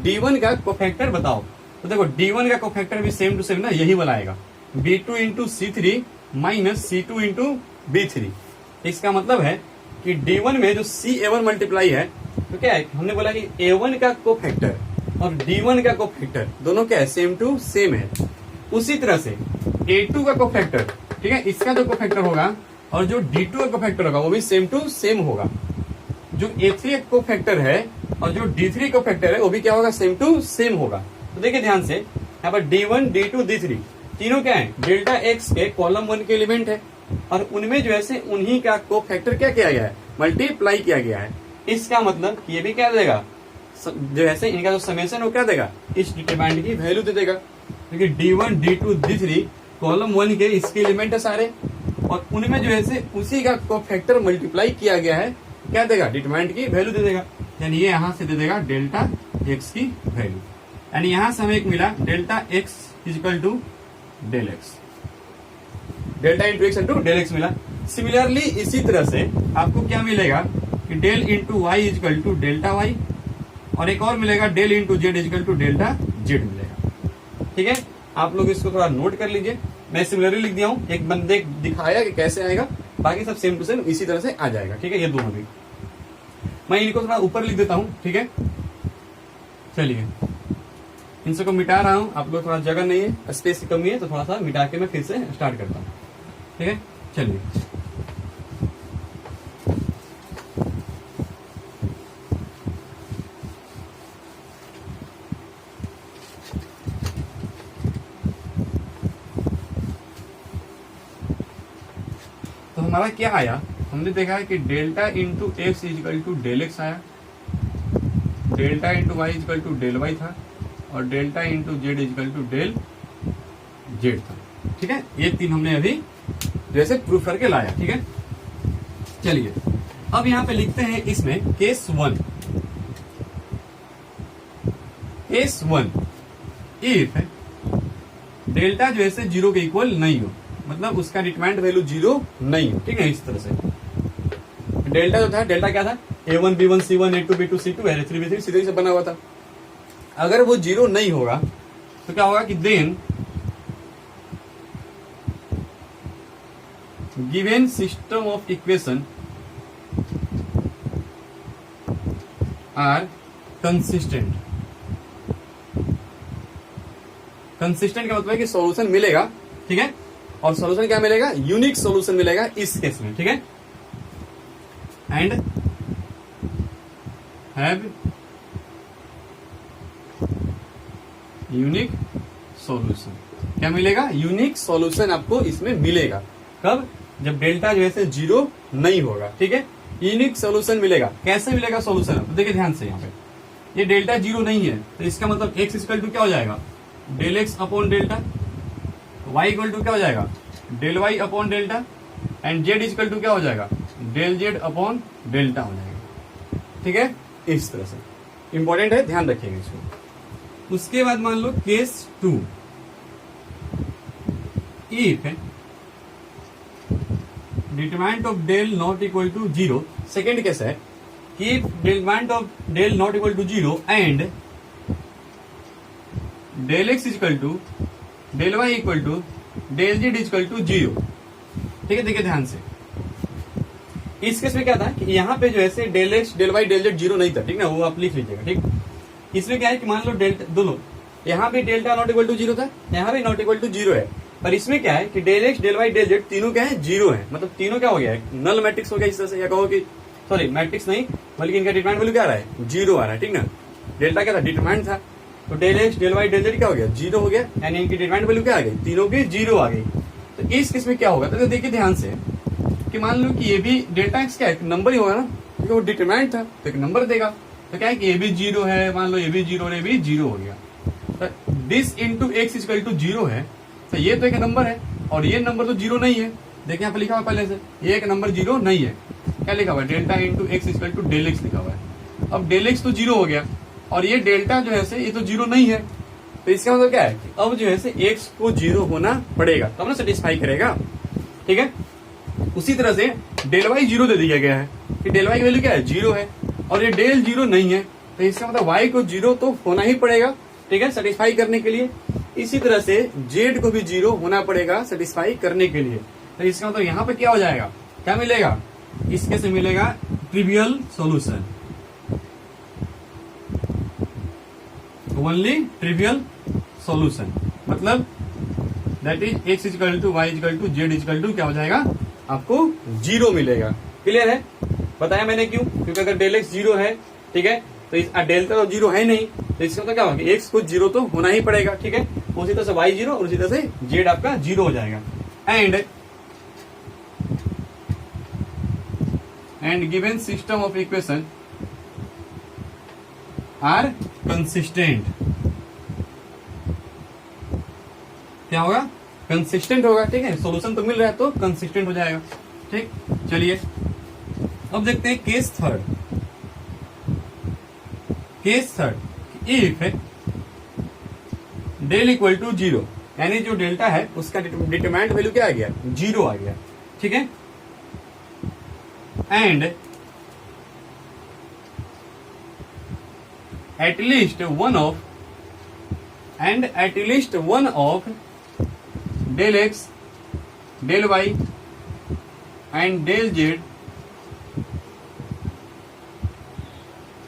D1 का कोफैक्टर बताओ, तो देखो D1 का कोफैक्टर भी सेम टू सेम ना यही वाला आएगा, B2 into C3 minus C2 into B3। इसका मतलब है कि D1 में जो CA1 मल्टीप्लाई है, तो क्या है, हमने बोला कि A1 का कोफैक्टर और D1 का कोफैक्टर दोनों क्या है, सेम टू सेम है। उसी तरह से A2 का कोफैक्टर, ठीक है, इसका जो कोफैक्टर होगा और जो D2 का कोफैक्टर होगा वो भी सेम टू सेम होगा। जो A3 का कोफैक्टर है और जो D3 कोफैक्टर है वो भी क्या होगा, सेम टू सेम होगा। तो देखिए ध्यान से, यहाँ पर D1 D2 D3 तीनों क्या है, डेल्टा एक्स के कॉलम 1 के एलिमेंट है और उनमें जो है उन्हीं का कोफैक्टर क्या किया गया है, मल्टीप्लाई किया गया है। इसका मतलब ये भी क्या देगा, जो है इनका जो समेशन वो क्या देगा, इस डिटरमिनेंट की वैल्यू दे देगा, क्योंकि D1 D2 D3 कॉलम 1 के इसके एलिमेंट है सारे और उनमें जो है उसी का कोफैक्टर मल्टीप्लाई किया गया है, क्या देगा, डिटरमिनेंट की वैल्यू दे देगा। यानी ये यहां से दे देगा डेल्टा एक्स की वैल्यू, यानी यहां से हमें एक मिला delta X is equal to del X, delta into X into del X मिला। सिमिलरली इसी तरह से आपको क्या मिलेगा कि del into Y is equal to delta Y और एक और मिलेगा del into Z is equal to delta Z मिलेगा। ठीक है, आप लोग इसको थोड़ा नोट कर लीजिए, मैं सिमिलरली लिख दिया हूं, एक बंदे दिखाया कि कैसे आएगा, बाकी सब सेम टू सेम इसी तरह से आ जाएगा। ठीक है, ये दोनों भी मैं इनको थोड़ा ऊपर लिख देता हूं। ठीक है, चलिए इन सबको मिटा रहा हूं, आप लोग थोड़ा जगह नहीं है, स्पेस की कमी है, तो थोड़ा सा मिटा के मैं फिर से स्टार्ट करता हूं। ठीक है, चलिए हमारा क्या आया, हमने देखा है कि delta into X is equal to del X आया, delta into Y is equal to del Y था, और delta into Z is equal to del Z था। ठीक है, ये तीन हमने अभी जैसे प्रूफ करके लाया। ठीक है, चलिए अब यहां पे लिखते हैं इसमें case one. Case one, if delta जो है जीरो के इक्वल नहीं हो, मतलब उसका डिटरमाइंड वैल्यू जीरो नहीं हो। ठीक है, इस तरह से डेल्टा जो था, डेल्टा क्या था, A1 B1 C1 A2 B2 C2 A3 B3 सीधे से बना हुआ था। अगर वो जीरो नहीं होगा तो क्या होगा कि then given system of equation are consistent. Consistent का मतलब है कि सॉल्यूशन मिलेगा। ठीक है, और सॉल्यूशन क्या मिलेगा, यूनिक सॉल्यूशन मिलेगा इस केस में। ठीक है, एंड हैव यूनिक सॉल्यूशन। क्या मिलेगा, यूनिक सॉल्यूशन आपको इसमें मिलेगा। कब, जब डेल्टा जो है जीरो नहीं होगा। ठीक है, यूनिक सॉल्यूशन मिलेगा। कैसे मिलेगा सॉल्यूशन, तो देखिए ध्यान से, यहाँ पे ये डेल्टा जीरो नहीं है तो इसका मतलब एक्स इक्वल टू क्या हो जाएगा, del X upon delta, Y equal to क्या हो जाएगा, del Y upon delta, and Z equal to क्या हो जाएगा, डेल जेड अपॉन डेल्टा हो जाएगा। ठीक है, इस तरह से इंपॉर्टेंट है, ध्यान रखिएगा इसको। उसके बाद मान लो case two, if determinant of del not equal to zero. Second case है कि determinant of del not equal to zero and del X equal to del Y equal to del Z equal to zero. ठीक है, देखिए ध्यान से, इस case में क्या था कि यहाँ पे जो है del x del Y del Z zero नहीं था। ठीक ना, वो आप लिख लीजिएगा। ठीक, इसमें क्या है कि मान लो डेल्टा दोनों, यहाँ भी delta not equal to zero था, यहाँ भी नॉट इक्वल टू जीरो है, पर इसमें क्या है कि del x del Y del Z तीनों क्या है, जीरो है। मतलब तीनों क्या हो गया है, नल मैट्रिक्स हो गया इस तरह से, या कहो कि सॉरी मैट्रिक्स नहीं बल्कि इनका डिटरमाइंट वैल्यू क्या आ रहा है, जीरो आ रहा है। ठीक ना, डेल्टा क्या था, डिटरमाइंट था, तो del x del Y del Z क्या हो गया, जीरो हो गया, यानी इनकी डिटरमाइंट वैल्यू क्या आ गई, तीनों की जीरो आ गई। तो इस केस में क्या होगा, तो देखिए ध्यान से कि मान लो कि ये भी डेल्टा एक्स क्या है, नंबर ही होगा ना, क्योंकि वो डिटरमाइंट था तो एक नंबर देगा। तो क्या है कि ये भी जीरो है, मान लो ये भी जीरो और ये भी जीरो हो गया, तो this into X equal to zero है, तो ये तो एक नंबर है और ये नंबर तो जीरो नहीं है। देखिए यहाँ पे लिखा हुआ पहले से, ये एक नंबर जीरो नहीं है। क्या लिखा हुआ है, delta into X equal to del X लिखा हुआ है। अब डेल एक्स तो जीरो हो गया और ये डेल्टा जो है ये तो जीरो नहीं है, तो इसका मतलब क्या है कि अब जो है एक्स को जीरो होना पड़ेगा तब ना सेटिस्फाई करेगा। ठीक है, उसी तरह से डेल वाई जीरो दे दिया गया है कि डेल वाई की वैल्यू क्या है, जीरो है, और ये डेल जीरो नहीं है, तो इसका मतलब वाई को जीरो तो होना ही पड़ेगा। ठीक है, सेटिस्फाई करने के लिए। इसी तरह से जेड को भी जीरो होना पड़ेगा सेटिस्फाई करने के लिए। तो इसका मतलब यहाँ पे क्या हो जाएगा, क्या मिलेगा, इसके से मिलेगा trivial solution, only trivial solution. मतलब that is X equal to Y equal to Z equal to क्या हो जाएगा, आपको जीरो मिलेगा। क्लियर है, बताया मैंने क्यों, क्योंकि अगर डेल एक्स जीरो है, ठीक है, तो इस डेल्टा तो जीरो है नहीं, तो इसका मतलब क्या होगा, एक्स को जीरो तो होना ही पड़ेगा। ठीक है, उसी तरह से वाई जीरो और उसी तरह से जेड आपका जीरो हो जाएगा। And given system of equation are consistent. क्या होगा, कंसिस्टेंट होगा। ठीक है, सॉल्यूशन तो मिल रहा है तो कंसिस्टेंट हो जाएगा। ठीक, चलिए अब देखते हैं case third. Case third, if del equal to zero, यानी जो डेल्टा है उसका डिटरमाइंड वैल्यू क्या आ गया, जीरो आ गया। ठीक है, and at least one of del x del y and del z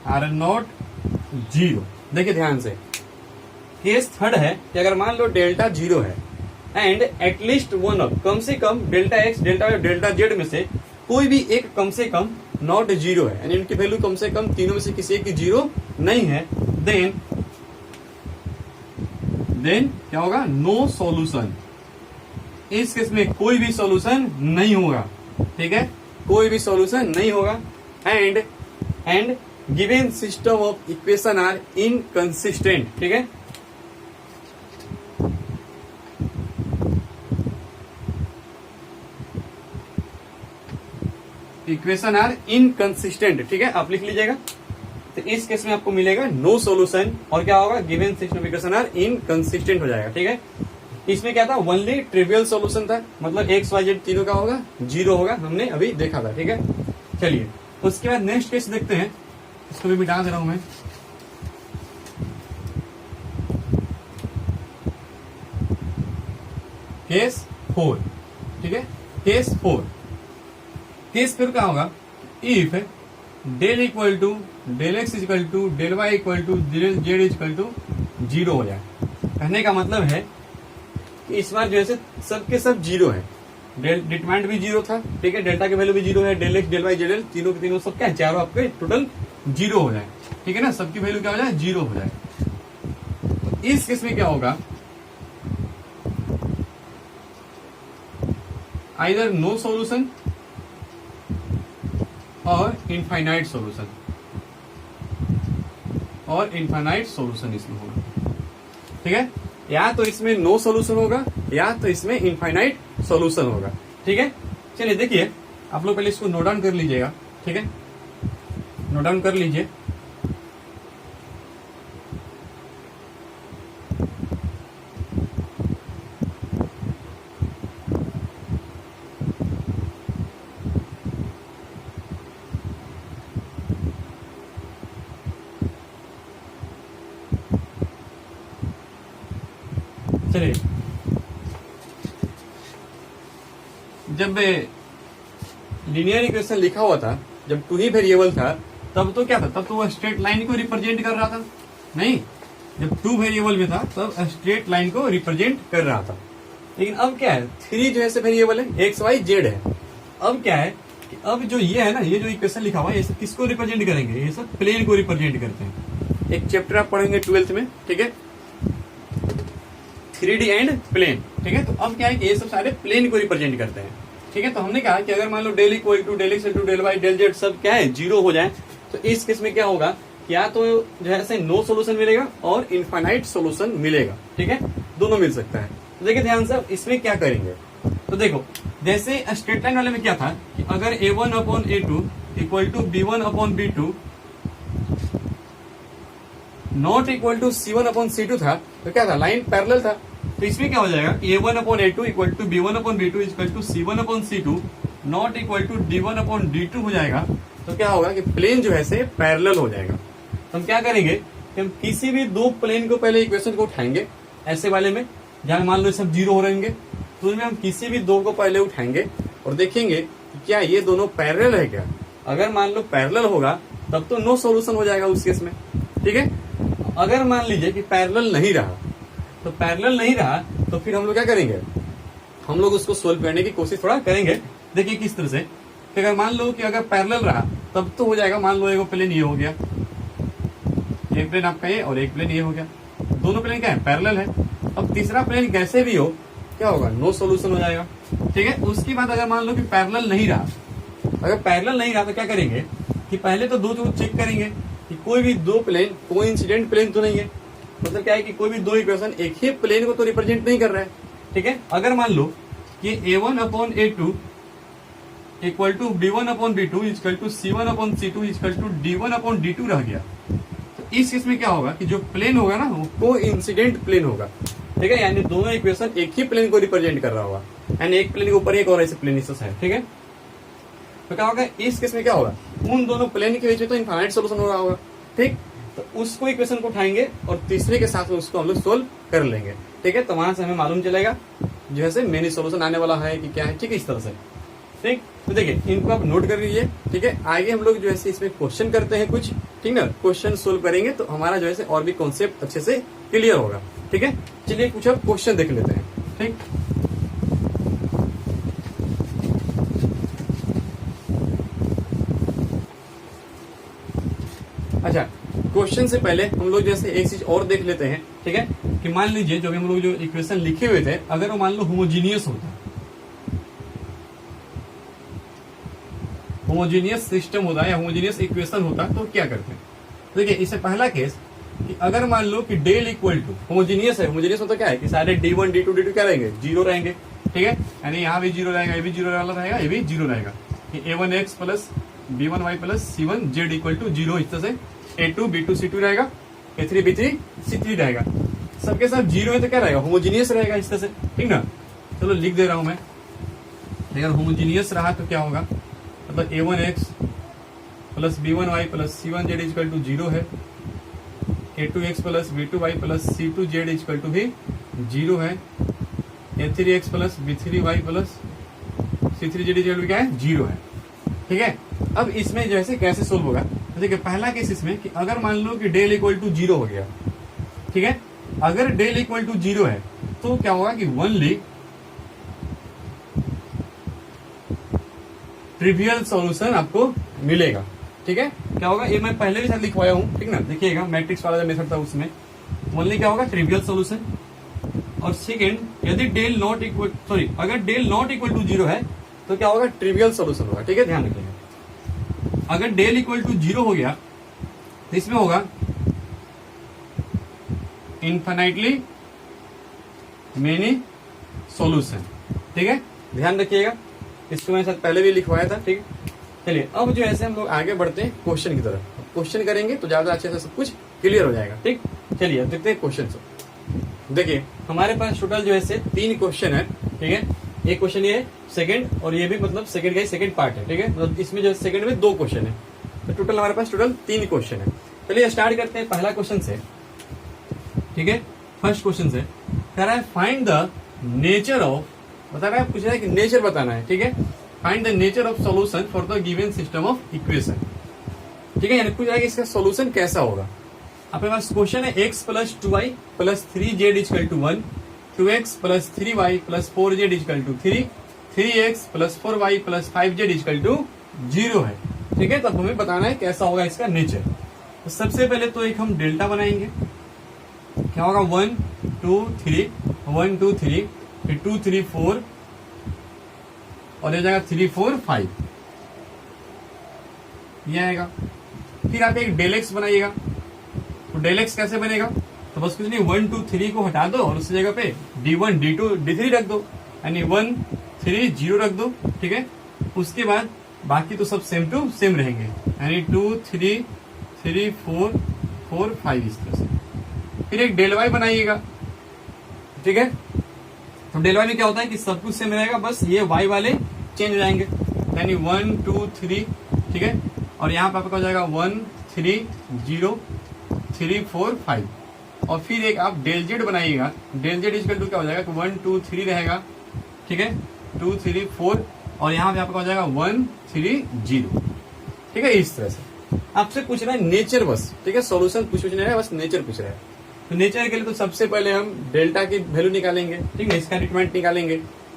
are not zero. देखिए ध्यान से, केस थर्ड है कि अगर मान लो डेल्टा जीरो है एंड एटलीस्ट वन ऑफ, कम से कम delta x delta y delta z में से कोई भी एक कम से कम नॉट जीरो है, यानी उनकी वैल्यू कम से कम तीनों में से किसी एक की जीरो नहीं है, देन क्या होगा, नो सॉल्यूशन। इस केस में कोई भी सॉल्यूशन नहीं होगा। ठीक है, कोई भी सॉल्यूशन नहीं होगा। And given system of equation are inconsistent, ठीक है। इक्वेशन आर इनकंसिस्टेंट, ठीक है, आप लिख लीजिएगा। तो इस केस में आपको मिलेगा नो सॉल्यूशन, और क्या होगा, given system equation are inconsistent हो जाएगा, ठीक है। इसमें क्या था, ओनली ट्रिवियल सॉल्यूशन था, मतलब एक्स वाई जेड तीनों का होगा, जीरो होगा, हमने अभी देखा था, ठीक है। चलिए उसके बाद नेक्स्ट केस देखते हैं, इसको भी मिटा दे रहा हूं मैं। केस 4, ठीक है, केस 4। केस फिर क्या होगा, if del equal to del X equal to del Y equal to Z equal to zero हो जाए। कहने का मतलब है कि इस बार जैसे सबके सब जीरो है, डिटरमाइंड भी जीरो था, ठीक है, डेल्टा की वैल्यू भी जीरो है, del x del Y Z L तीनों के तीनों सब क्या है, चारों आपके टोटल जीरो हो जाए, ठीक है ना, सबकी वैल्यू क्या हो जाए, जीरो हो जाए। तो इस केस में क्या होगा, आइदर नो सॉल्यूशन और इनफाइनाइट सॉल्यूशन, और इनफाइनाइट सॉल्यूशन इसमें होगा, ठीक है। या तो इसमें नो सॉल्यूशन होगा या तो इसमें इनफाइनाइट सॉल्यूशन होगा, ठीक है। चलिए देखिए, आप लोग पहले इसको नोट डाउन कर लीजिएगा, ठीक है, नोट डाउन कर लीजिए। चलिए, जब लीनियर इक्वेशन लिखा हुआ था, जब टू ही वेरिएबल था, तब तो क्या था, तब तो वो स्ट्रेट लाइन को रिप्रेजेंट कर रहा था, नहीं, जब टू वेरिएबल में था तब स्ट्रेट लाइन को रिप्रेजेंट कर रहा था। लेकिन अब क्या है, थ्री जो है वेरिएबल है, एक्स वाई जेड है। अब क्या है कि अब जो ये है ना, ये जो इक्वेशन लिखा हुआ है, ये सब किसको रिप्रेजेंट करेंगे, ये सब प्लेन को रिप्रेजेंट करते हैं। एक चैप्टर आप पढ़ेंगे 12th में, ठीक है, 3D एंड प्लेन, ठीक है। तो अब क्या है कि ये सब सारे प्लेन को रिप्रेजेंट करते हैं, ठीक है। तो हमने कहा कि अगर मान लो del equal to del x to del Y del z सब क्या है, जीरो हो जाए, तो इस केस में क्या होगा, या तो जो है नो सॉल्यूशन मिलेगा और इनफाइनाइट सॉल्यूशन मिलेगा, ठीक है, दोनों मिल सकता है। तो देखिए ध्यान से, इसमें क्या करेंगे, तो देखो जैसे स्ट्रेट लाइन वाले में क्या था कि अगर a1 upon a2 equal to b1 upon b2 not equal to c1 upon c2 था, तो क्या था, लाइन पैरेलल था। तो इसमें क्या हो जाएगा, a1 upon a2 equal to b1 upon b2 equal to c1 upon c2 not equal to d1 upon d2 हो जाएगा। तो क्या होगा कि प्लेन जो है से पैरेलल हो जाएगा। तो हम क्या करेंगे कि हम किसी भी दो प्लेन को पहले इक्वेशन को उठाएंगे, ऐसे वाले में जहां मान लो सब जीरो हो रहेंगे, तो उसमें हम किसी भी दो को पहले उठाएंगे और देखेंगे कि क्या ये दोनों पैरेलल है क्या। अगर मान लो पैरेलल होगा तब तो नो सॉल्यूशन हो जाएगा उस केस में, ठीक है। अगर मान लीजिए कि पैरेलल नहीं रहा, तो पैरेलल नहीं रहा तो फिर हम लोग क्या करेंगे, हम लोग उसको सोल्व करने की कोशिश थोड़ा करेंगे। देखिए किस तरह से, कि अगर मान लो कि अगर पैरेलल रहा तब तो हो जाएगा, मान लो एक प्लेन ये हो गया, एक प्लेन आपका ये और एक प्लेन ये हो गया, दोनों प्लेन क्या है, पैरेलल है। अब तीसरा प्लेन कैसे भी हो क्या होगा, नो सॉल्यूशन हो जाएगा, ठीक है। उसके बाद अगर मान लो कि पैरेलल नहीं रहा, अगर पैरेलल नहीं रहा तो क्या करेंगे कि पहले तो दो चेक करेंगे कि कोई भी दो प्लेन कोइंसिडेंट प्लेन तो नहीं है, मतलब क्या है कि कोई भी दो इक्वेशन एक ही प्लेन को तो रिप्रेजेंट नहीं कर रहा है, ठीक है। अगर मान लो कि a1 upon a2 equal to b1 upon b2 equal to c1 upon c2 equal to d1 upon d2 रह गया, तो इस केस में क्या होगा कि जो प्लेन होगा ना वो कोइंसिडेंट प्लेन होगा, ठीक है, यानी दोनों इक्वेशन एक ही प्लेन को रिप्रेजेंट कर रहा होगा, यानी एक प्लेन के ऊपर एक और ऐसे प्लेन है, ठीक है। तो क्या होगा इस केस में, क्या होगा, उन दोनों प्लेन के बीच में तो इनफाइनाइट सॉल्यूशन हो रहा होगा, ठीक। तो उसको इक्वेशन को उठाएंगे और तीसरे के साथ उसको हम लोग सोल्व कर लेंगे, ठीक है। तो वहां से हमें मालूम चलेगा जो है मेनी सॉल्यूशन आने वाला है कि क्या है, ठीक है, इस तरह से, ठीक। तो देखिए इनको आप नोट कर लीजिए, ठीक है। आगे हम लोग जो है इसमें क्वेश्चन करते हैं कुछ, ठीक ना, क्वेश्चन सोल्व करेंगे तो हमारा जो है और भी कॉन्सेप्ट अच्छे से क्लियर होगा, ठीक है। चलिए कुछ अब क्वेश्चन देख लेते हैं, ठीक। अच्छा, क्वेश्चन से पहले हम लोग जैसे एक चीज और देख लेते हैं, ठीक है, कि मान लीजिए जो भी हम लोग जो इक्वेशन लिखे हुए थे, अगर वो मान लो होमोजीनियस होता, होमोजीनियस सिस्टम होता है या होमोजीनियस इक्वेशन होता है तो क्या करते हैं। देखिए इससे पहला केस कि अगर मान लो कि डेल इक्वल टू होमोजीनियस है, होमोजीनियस मतलब क्या है कि सारे D1 D2 D2 क्या रहेंगे, जीरो रहेंगे, ठीक है, यानी यहाँ भी जीरो रहेगा, ये भी जीरो वाला रहेगा, ये भी जीरो रहेगा, कि A1X plus B1Y plus C1Z equal to zero, इस तरह से A2 B2 C2 रहेगा, A3 B3 C3 रहेगा, सबके सब जीरो है तो क्या रहेगा, होमोजीनियस रहेगा इस तरह से, ठीक ना। चलो लिख दे रहा हूं मैं, अगर होमोजीनियस रहा तो क्या होगा, मतलब A1X plus B1Y plus C1Z equal to zero है, A2X plus B2Y plus C2Z equal to भी जीरो है, A3X plus B3Y plus C3Z equal to क्या है, जीरो है, ठीक है। अब इसमें जैसे कैसे सोल्व होगा, तो देखिए पहला केस इसमें कि अगर मान लो कि डेल इक्वल टू जीरो हो गया, ठीक है, अगर डेल इक्वल टू जीरो है तो क्या होगा कि ओनली ट्रिवियल सॉल्यूशन आपको मिलेगा, ठीक है। क्या होगा, ये मैं पहले भी शायद लिखवाया हूं, ठीक ना, देखिएगा मैट्रिक्स वाला जो मेथड था उसमें ओनली क्या होगा, ट्रिवियल सॉल्यूशन। और सेकेंड, यदि डेल नॉट इक्वल सॉरी अगर del not equal to zero है तो क्या होगा, ट्रिवियल सॉल्यूशन होगा, ठीक है, ध्यान रखिएगा। अगर डेल इक्वल टू जीरो हो गया तो इसमें होगा इन्फिनाइटली मेनी सॉल्यूशन, ठीक है, ध्यान रखिएगा। इसको मैंने शायद पहले भी लिखवाया था, ठीक है। चलिए अब जो ऐसे हम लोग आगे बढ़ते हैं क्वेश्चन की तरफ, क्वेश्चन करेंगे तो ज्यादा अच्छे से सब कुछ क्लियर हो जाएगा, ठीक। चलिए देखते हैं क्वेश्चन से। देखिए हमारे पास टोटल जो है 3 क्वेश्चन है, ठीक है, एक क्वेश्चन ये सेकंड और ये भी मतलब सेकंड का ही सेकंड पार्ट है, ठीक है, मतलब इसमें जो सेकंड में 2 क्वेश्चन है, तो टोटल हमारे पास टोटल 3 क्वेश्चन है। चलिए स्टार्ट करते हैं पहला क्वेश्चन से, ठीक है। फर्स्ट क्वेश्चन से कह रहा है फाइंड द नेचर ऑफ, बता रहा है, पूछ रहा है कि नेचर बताना है, ठीक है, find the nature of solution for the given system of equation, ठीक है, यानी पूछ रहा है कि इसका सॉल्यूशन कैसा होगा। आपके पास क्वेश्चन है x plus 2y plus 3z equal to 1, 2x plus 3y plus 4z equal to 3, 3x plus 4y plus 5z equal to 0 है, ठीक है। तब हमें बताना है कैसा होगा इसका नेचर। तो सबसे पहले तो एक हम डेल्टा बनाएंगे, क्या होगा 1 2 3 1 2 3 फिर 2 3 4 और ये जाएगा 3 4 5, ये आएगा। फिर आप एक डेल एक्स बनाइएगा, तो डेल एक्स कैसे बनेगा, तो बस कुछ नहीं 1 2 3 को हटा दो और उस जगह पे D1 D2 D3 रख दो, यानी 1 3 0 रख दो, ठीक है। उसके बाद बाकी तो सब सेम टू सेम रहेंगे, यानी 2 3 3 4 4 5 इस तरह से। फिर एक डेल वाई बनाइएगा, ठीक है, तो डेल वाई में क्या होता है कि सब कुछ सेम रहेगा, बस ये वाई वाले चेंज हो जाएंगे, यानी 1 2 3, ठीक है, और यहाँ पे आपका हो जाएगा 1 3 0 3 4 5। और फिर एक आप डेल जेड बनाइएगा, डेल जेड इक्वल टू क्या हो जाएगा, तो 1 2 3 रहेगा, ठीक है, 2 3 4 और यहाँ पे आपका हो जाएगा 1 3 0, ठीक है। इस तरह से आपसे पूछ रहा है नेचर बस, ठीक है, सॉल्यूशन कुछ नहीं है, बस नेचर पूछ रहा है। तो नेचर के लिए तो सबसे पहले हम डेल्टा की वैल्यू निकालेंगे, ठीक है, इसका ट्रीटमेंट निकालेंगे,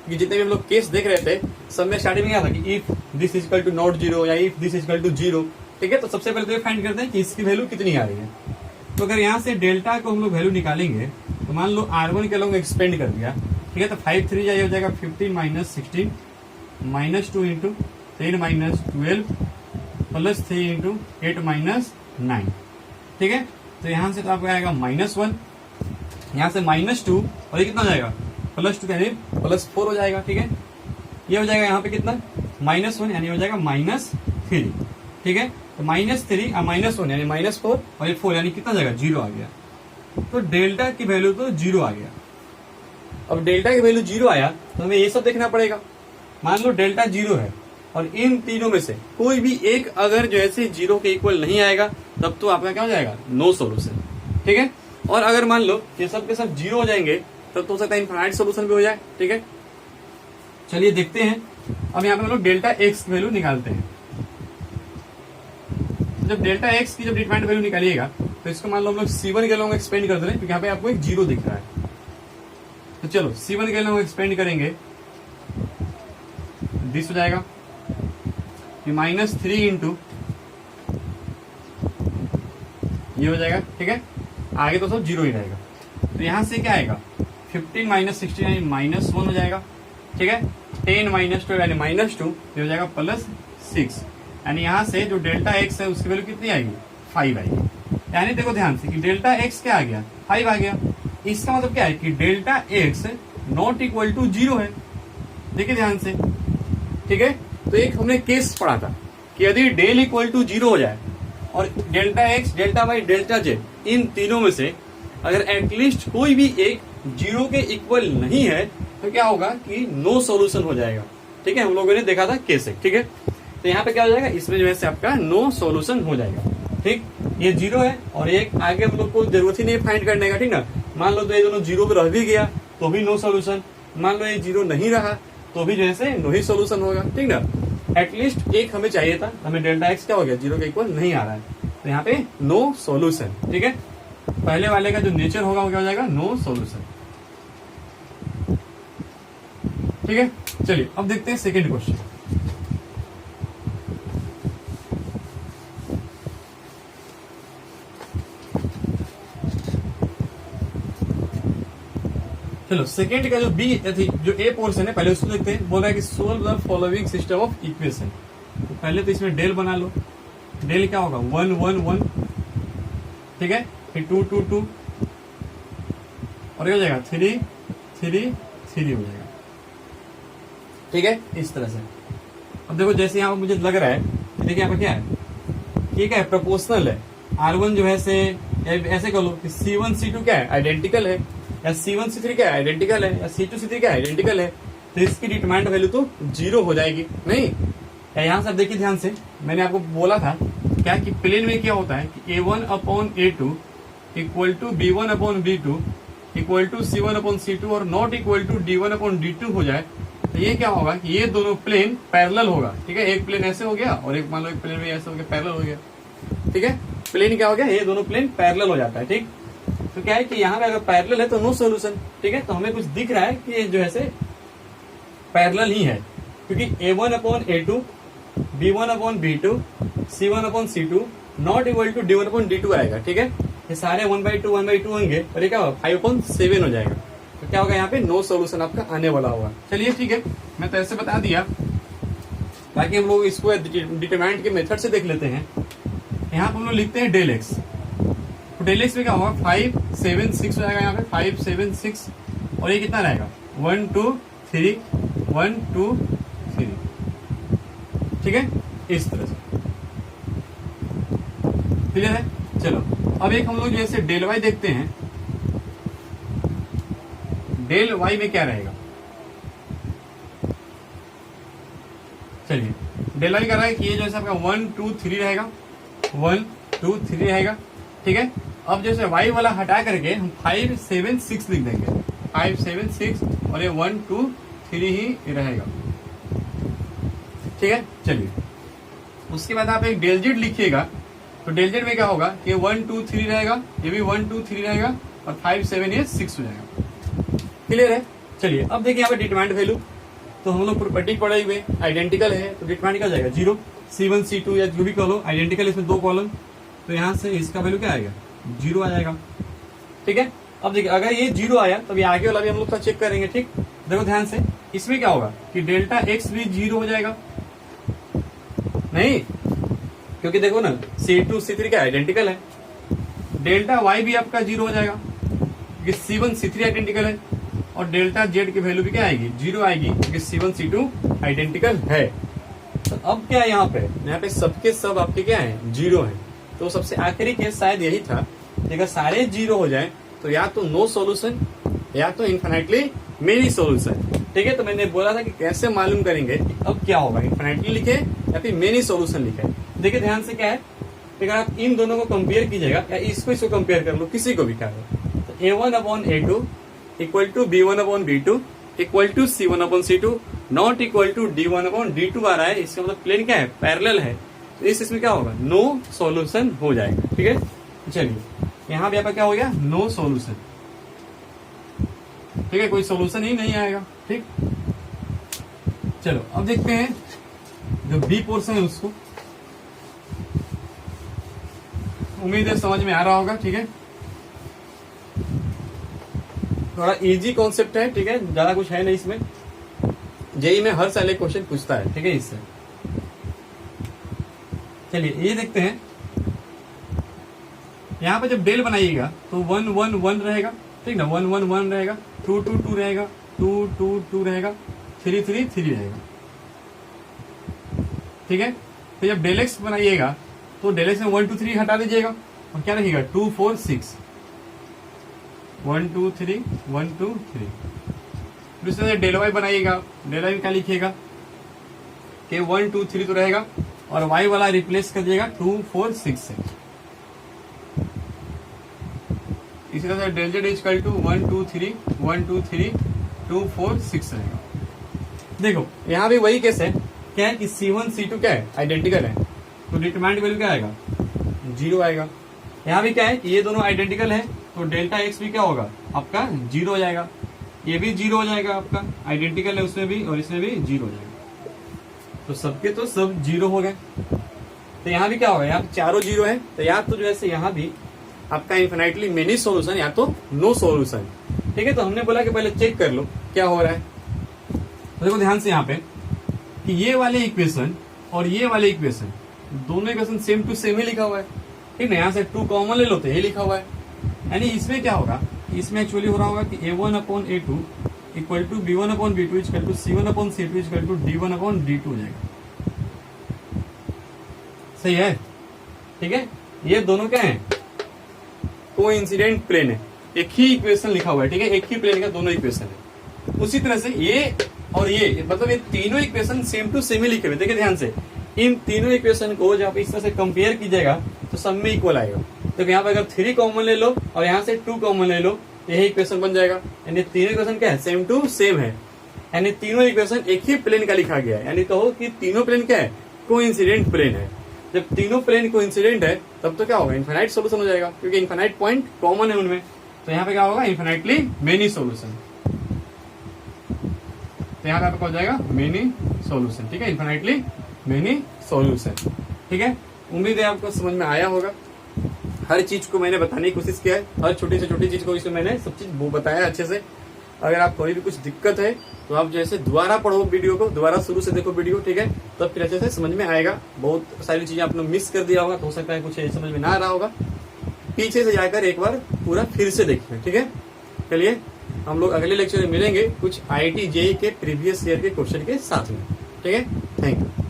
कि जितने भी हम लोग केस देख रहे थे सब में स्टार्टिंग में क्या था कि if this is equal to not zero या if this is equal to zero, ठीक है। तो सबसे पहले तो ये फाइंड करते हैं कि इसकी वैल्यू कितनी आ रही है। तो अगर यहाँ से डेल्टा को हम लोग वैल्यू निकालेंगे तो मान लो R1 के लोग एक्सपेंड कर दिया, ठीक है, तो 5 3 हो जाएगा 15 minus 16 minus 2 into 10 minus 12 plus 3 into 8 minus 9, ठीक है। तो यहाँ से तो आपको आएगा -1, यहाँ से -2 और ये कितना हो जाएगा +2 यानी +4 हो जाएगा, ठीक है। ये हो जाएगा यहाँ पे कितना -1 यानी हो जाएगा -3, ठीक है। तो -3 और -1 यानी -4 और ये 4 यानी कितना जाएगा 0 आ गया। तो डेल्टा की वैल्यू तो 0 आ गया। अब डेल्टा की वैल्यू 0 आया तो हमें ये सब देखना पड़ेगा। मान लो डेल्टा 0 है और इन तीनों में से कोई भी एक अगर जो ऐसे 0 के इक्वल नहीं आएगा तब तो आपका क्या हो जाएगा, नो सॉल्यूशन, ठीक है। और अगर मान लो ये सब के सब 0 हो जाएंगे तब तो हो सकता है इनफाइनाइट सॉल्यूशन भी हो जाए, ठीक है। चलिए देखते हैं। अब यहाँ पे हम लोग डेल्टा एक्स की वैल्यू निकालते हैं। जब डेल्टा एक्स की जब डिफाइंड वैल्यू निकालिएगा तो इसको मान लो हम लोग C1 के लोग एक्सपेंड कर दे रहे हैं, क्योंकि यहाँ पे आपको एक 0 दिख रहा है। तो चलो C1 के लोग एक्सपेंड करेंगे, दिस हो जाएगा कि -3 इंटू ये हो जाएगा, ठीक है। आगे तो सब 0 ही रहेगा। तो यहां से क्या आएगा 15 माइनस 16 यानी -1 हो जाएगा, ठीक है। 10 माइनस 12 यानी -2 ये हो जाएगा +6। यानी यहाँ से जो डेल्टा एक्स है उसकी वैल्यू कितनी आएगी, 5 आएगी। यानी देखो ध्यान से कि डेल्टा एक्स क्या आ गया, 5 आ गया। इसका मतलब क्या है कि delta X not equal to 0 है। देखिए ध्यान से, ठीक है। तो एक हमने केस पढ़ा था कि यदि डेल इक्वल टू 0 हो जाए और delta x, delta y, delta z इन तीनों में से अगर एटलीस्ट कोई भी एक 0 के इक्वल नहीं है तो क्या होगा कि नो सॉल्यूशन हो जाएगा। ठीक है, हम लोगों ने देखा था कैसे। ठीक है, तो यहाँ पे क्या हो जाएगा, इसमें जो है से आपका नो सॉल्यूशन हो जाएगा। ठीक, ये 0 है और एक आगे हम लोग को जरूरत ही नहीं फाइंड करने का। ठीक ना, मान लो तो ये दोनों 0 पे रह भी गया तो भी नो सॉल्यूशन, मान लो ये 0 नहीं रहा तो भी जो है नो ही सॉल्यूशन होगा। ठीक ना, एटलीस्ट एक हमें चाहिए था, हमें डेल्टा एक्स क्या हो गया, 0 के इक्वल नहीं आ रहा है, तो यहाँ पे नो सॉल्यूशन। ठीक है, पहले वाले का जो नेचर होगा वो क्या हो जाएगा, नो सॉल्यूशन। ठीक है, चलिए अब देखते हैं सेकेंड क्वेश्चन। चलो सेकेंड का जो बी थी, जो ए पोर्शन है, पहले उसको देखते हैं। बोल रहा है कि solve the following system of equation. तो पहले तो इसमें डेल बना लो। डेल क्या होगा, 1 1 1, ठीक है, फिर 2 2 2 और क्या हो जाएगा 3 3 3 हो जाएगा। ठीक है, इस तरह से। अब देखो जैसे यहाँ मुझे लग रहा है, देखिए यहाँ पे क्या है, ठीक है, प्रोपोर्शनल है। R1 जो है से ऐसे कर लो कि C1 C2 क्या है, आइडेंटिकल है, या C1 C3 क्या है, आइडेंटिकल है, या C2 C3 क्या है, आइडेंटिकल है। तो इसकी डिटरमाइंड वैल्यू तो 0 हो जाएगी। नहीं, यहाँ से देखिए ध्यान से, मैंने आपको बोला था क्या कि प्लेन में क्या होता है कि A1 upon A2 equal to B1 upon B2 equal to C1 upon C2 और not equal to D1 upon D2 हो जाए तो ये क्या होगा कि ये दोनों प्लेन पैरेलल होगा। ठीक है, एक प्लेन ऐसे हो गया और एक मान लो एक प्लेन में ऐसे हो गया, पैरेलल हो गया। ठीक है, प्लेन क्या हो गया, ये दोनों प्लेन पैरेलल हो जाता है। ठीक, तो क्या है कि यहाँ पे अगर पैरेलल है तो नो सॉल्यूशन। ठीक है, तो हमें कुछ दिख रहा है कि ये जो है से पैरेलल ही है, क्योंकि A1 upon A2 B1 upon B2 C1 upon C2 not equal to D1 upon D2 आएगा। ठीक है, ये सारे 1/2 होंगे और ये क्या होगा 5/7 हो जाएगा। तो क्या होगा, यहाँ पे नो सॉल्यूशन आपका आने वाला होगा। चलिए ठीक है, मैं तो ऐसे बता दिया, बाकी हम लोग इसको डिटरमाइंड के मेथड से देख लेते हैं। यहाँ पर हम लोग लिखते हैं डेल एक्स। तो डेल एक्स में क्या होगा 5 7 6 हो जाएगा, यहाँ पे 5 7 6 और ये कितना रहेगा 1 2 3 1 2 3। ठीक है, इस तरह से क्लियर है। चलो अब एक हम लोग जैसे डेल वाई देखते हैं। डेल वाई में क्या रहेगा, चलिए डेल वाई कर रहा है कि ये जो है आपका 1 2 3 रहेगा, 1 2 3 रहेगा। ठीक है, अब जैसे वाई वाला हटा करके हम 5 7 6 लिख देंगे, 5 7 6 और ये 1 2 3 ही रहेगा। ठीक है, चलिए उसके बाद आप एक डेल जेड लिखिएगा। तो डेल जेड में क्या होगा कि 1 2 3 रहेगा, ये भी 1 2 3 रहेगा और 5 7 ये 6 हो जाएगा। क्लियर है। चलिए अब देखिए यहाँ पे डिटरमाइंड वैल्यू, तो हम लोग प्रॉपर्टी पढ़े हुए आइडेंटिकल है तो डिटरमाइंड क्या हो जाएगा 0 C1 C2 या जो भी कह लो, आइडेंटिकल इसमें 2 कॉलम, तो यहाँ से इसका वैल्यू क्या आएगा 0 आ जाएगा। ठीक है, अब देखिए अगर ये 0 आया तब ये आगे वाला भी हम लोग चेक करेंगे। ठीक, देखो ध्यान से, इसमें क्या होगा कि डेल्टा एक्स भी 0 हो जाएगा। नहीं, क्योंकि देखो ना C2 C3 क्या आइडेंटिकल है, डेल्टा वाई भी आपका 0 हो जाएगा क्योंकि C1 C3 आइडेंटिकल है और डेल्टा जेड की वैल्यू भी क्या आएगी 0 आएगी क्योंकि C1 C2 आइडेंटिकल है। तो अब क्या है यहाँ पे सबके सब आपके क्या है 0 है। तो सबसे आखिरी केस शायद यही था कि अगर सारे 0 हो जाए तो या तो नो सॉल्यूशन या तो इन्फिनिटली मेनी सॉल्यूशन। ठीक है, तो मैंने बोला था कि कैसे मालूम करेंगे कि अब क्या होगा, इन्फिनिटली लिखे या फिर मेनी सॉल्यूशन लिखे। देखिए ध्यान से क्या है, अगर आप इन दोनों को कंपेयर कीजिएगा या इसको कंपेयर कर लो, किसी को भी क्या है, तो A1 upon A2 equal to B1 upon B2 equal to C1 upon C2 not equal to D1 upon D2 आ रहा है। इसका मतलब प्लेन क्या है, पैरेलल है, तो इसमें क्या होगा नो सॉल्यूशन हो जाएगा। ठीक है, चलिए यहाँ पे आपका क्या हो गया नो सॉल्यूशन। ठीक है, कोई सॉल्यूशन ही नहीं आएगा। ठीक, चलो अब देखते हैं जो बी पोर्शन है उसको। उम्मीद है समझ में आ रहा होगा। ठीक है, थोड़ा इजी कॉन्सेप्ट है। ठीक है, ज्यादा कुछ है नहीं इसमें, जेई में हर साल एक क्वेश्चन पूछता है। ठीक है, इससे चलिए ये देखते हैं, यहाँ पे जब डेल बनाइएगा तो 1 1 1 रहेगा, ठीक ना, 1 1 1 रहेगा, 2 2 2 रहेगा, 2 2 2 रहेगा, 3 3 3 रहेगा, ठीक है। तो जब डेल एक्स बनाइएगा तो डेल एक्स में 1 2 3 हटा दीजिएगा और क्या रखेगा 2 4 6, 1 2 3 1 2 3। दूसरे से डेल वाई बनाइएगा, डेल वाई क्या लिखिएगा कि 1 2 3 तो रहेगा और वाई वाला रिप्लेस कर दिएगा 2 4 6 से। इसी तरह से डेल जेड इक्वल टू 1 2 3 1 2 3 2 4 6 रहेगा। देखो यहाँ भी वही केस है, क्या है कि C1 C2 क्या है, आइडेंटिकल है, तो डिटरमाइंड वैल्यू क्या आएगा 0 आएगा। यहाँ भी क्या है कि ये दोनों आइडेंटिकल है, तो डेल्टा एक्स भी क्या होगा आपका 0 हो जाएगा, ये भी 0 हो जाएगा, आपका आइडेंटिकल है उसमें भी और इसमें भी 0 हो जाएगा। तो सबके तो सब 0 हो गए। तो यहाँ भी क्या होगा, यहाँ चारों 0 है, तो या तो जो है यहाँ भी आपका इन्फिनाइटली मेनी सॉल्यूशन या तो नो सॉल्यूशन, ठीक है। तो हमने बोला कि पहले चेक कर लो क्या हो रहा है। तो देखो ध्यान से यहाँ पे कि ये वाले इक्वेशन और ये वाले इक्वेशन दोनों इक्वेशन सेम टू सेम ही लिखा हुआ है, ठीक है। यहाँ से 2 कॉमन ले लो तो ये लिखा हुआ है, यानी इसमें क्या होगा, इसमें एक्चुअली हो रहा होगा कि A1/A2 equal to B1/B2 equal to C1/C2 equal to D1/D2 हो जाएगा। सही है, ठीक है। ये दोनों क्या है, कोइंसिडेंट प्लेन है, एक ही इक्वेशन लिखा हुआ है, ठीक है, एक ही प्लेन का दोनों इक्वेशन है। उसी तरह से ये और ये मतलब ये तीनों इक्वेशन सेम टू सेम ही लिखे हुए। देखिए ध्यान से, इन तीनों इक्वेशन को जब आप इस तरह से कंपेयर कीजिएगा तो सब में इक्वल आएगा। तो यहाँ पे अगर 3 कॉमन ले लो और यहाँ से 2 कॉमन ले लो, यही इक्वेशन बन जाएगा। यानी तीनों इक्वेशन क्या है, सेम टू सेम है, यानी तीनों इक्वेशन एक ही प्लेन का लिखा गया है। यानी कहो कि तीनों प्लेन क्या है, कोइंसिडेंट प्लेन है। जब तीनों प्लेन कोइंसिडेंट है तब तो क्या होगा, इनफाइनाइट सोल्यूशन हो जाएगा, क्योंकि इनफाइनाइट पॉइंट कॉमन है उनमें। तो यहाँ पे क्या होगा, इनफाइनाइटली मेनी सोल्यूशन। तो यहाँ पे आपका हो जाएगा मेनी सॉल्यूशन, ठीक है, इनफाइनाइटली मेनी सॉल्यूशन, ठीक है। उम्मीद है आपको समझ में आया होगा। हर चीज को मैंने बताने की कोशिश किया है, हर छोटी से छोटी चीज को इसमें मैंने सब चीज वो बताया अच्छे से। अगर आप कोई भी कुछ दिक्कत है तो आप जैसे दोबारा पढ़ो वीडियो को, दोबारा शुरू से देखो वीडियो, ठीक है, तब फिर अच्छे से समझ में आएगा। बहुत सारी चीजें आपने मिस कर दिया होगा, तो हो सकता है कुछ समझ में ना आ रहा होगा, पीछे से जाकर एक बार पूरा फिर से देखिए, ठीक है। चलिए हम लोग अगले लेक्चर में मिलेंगे कुछ IIT JEE के प्रीवियस ईयर के क्वेश्चन के साथ में, ठीक है। Thank you.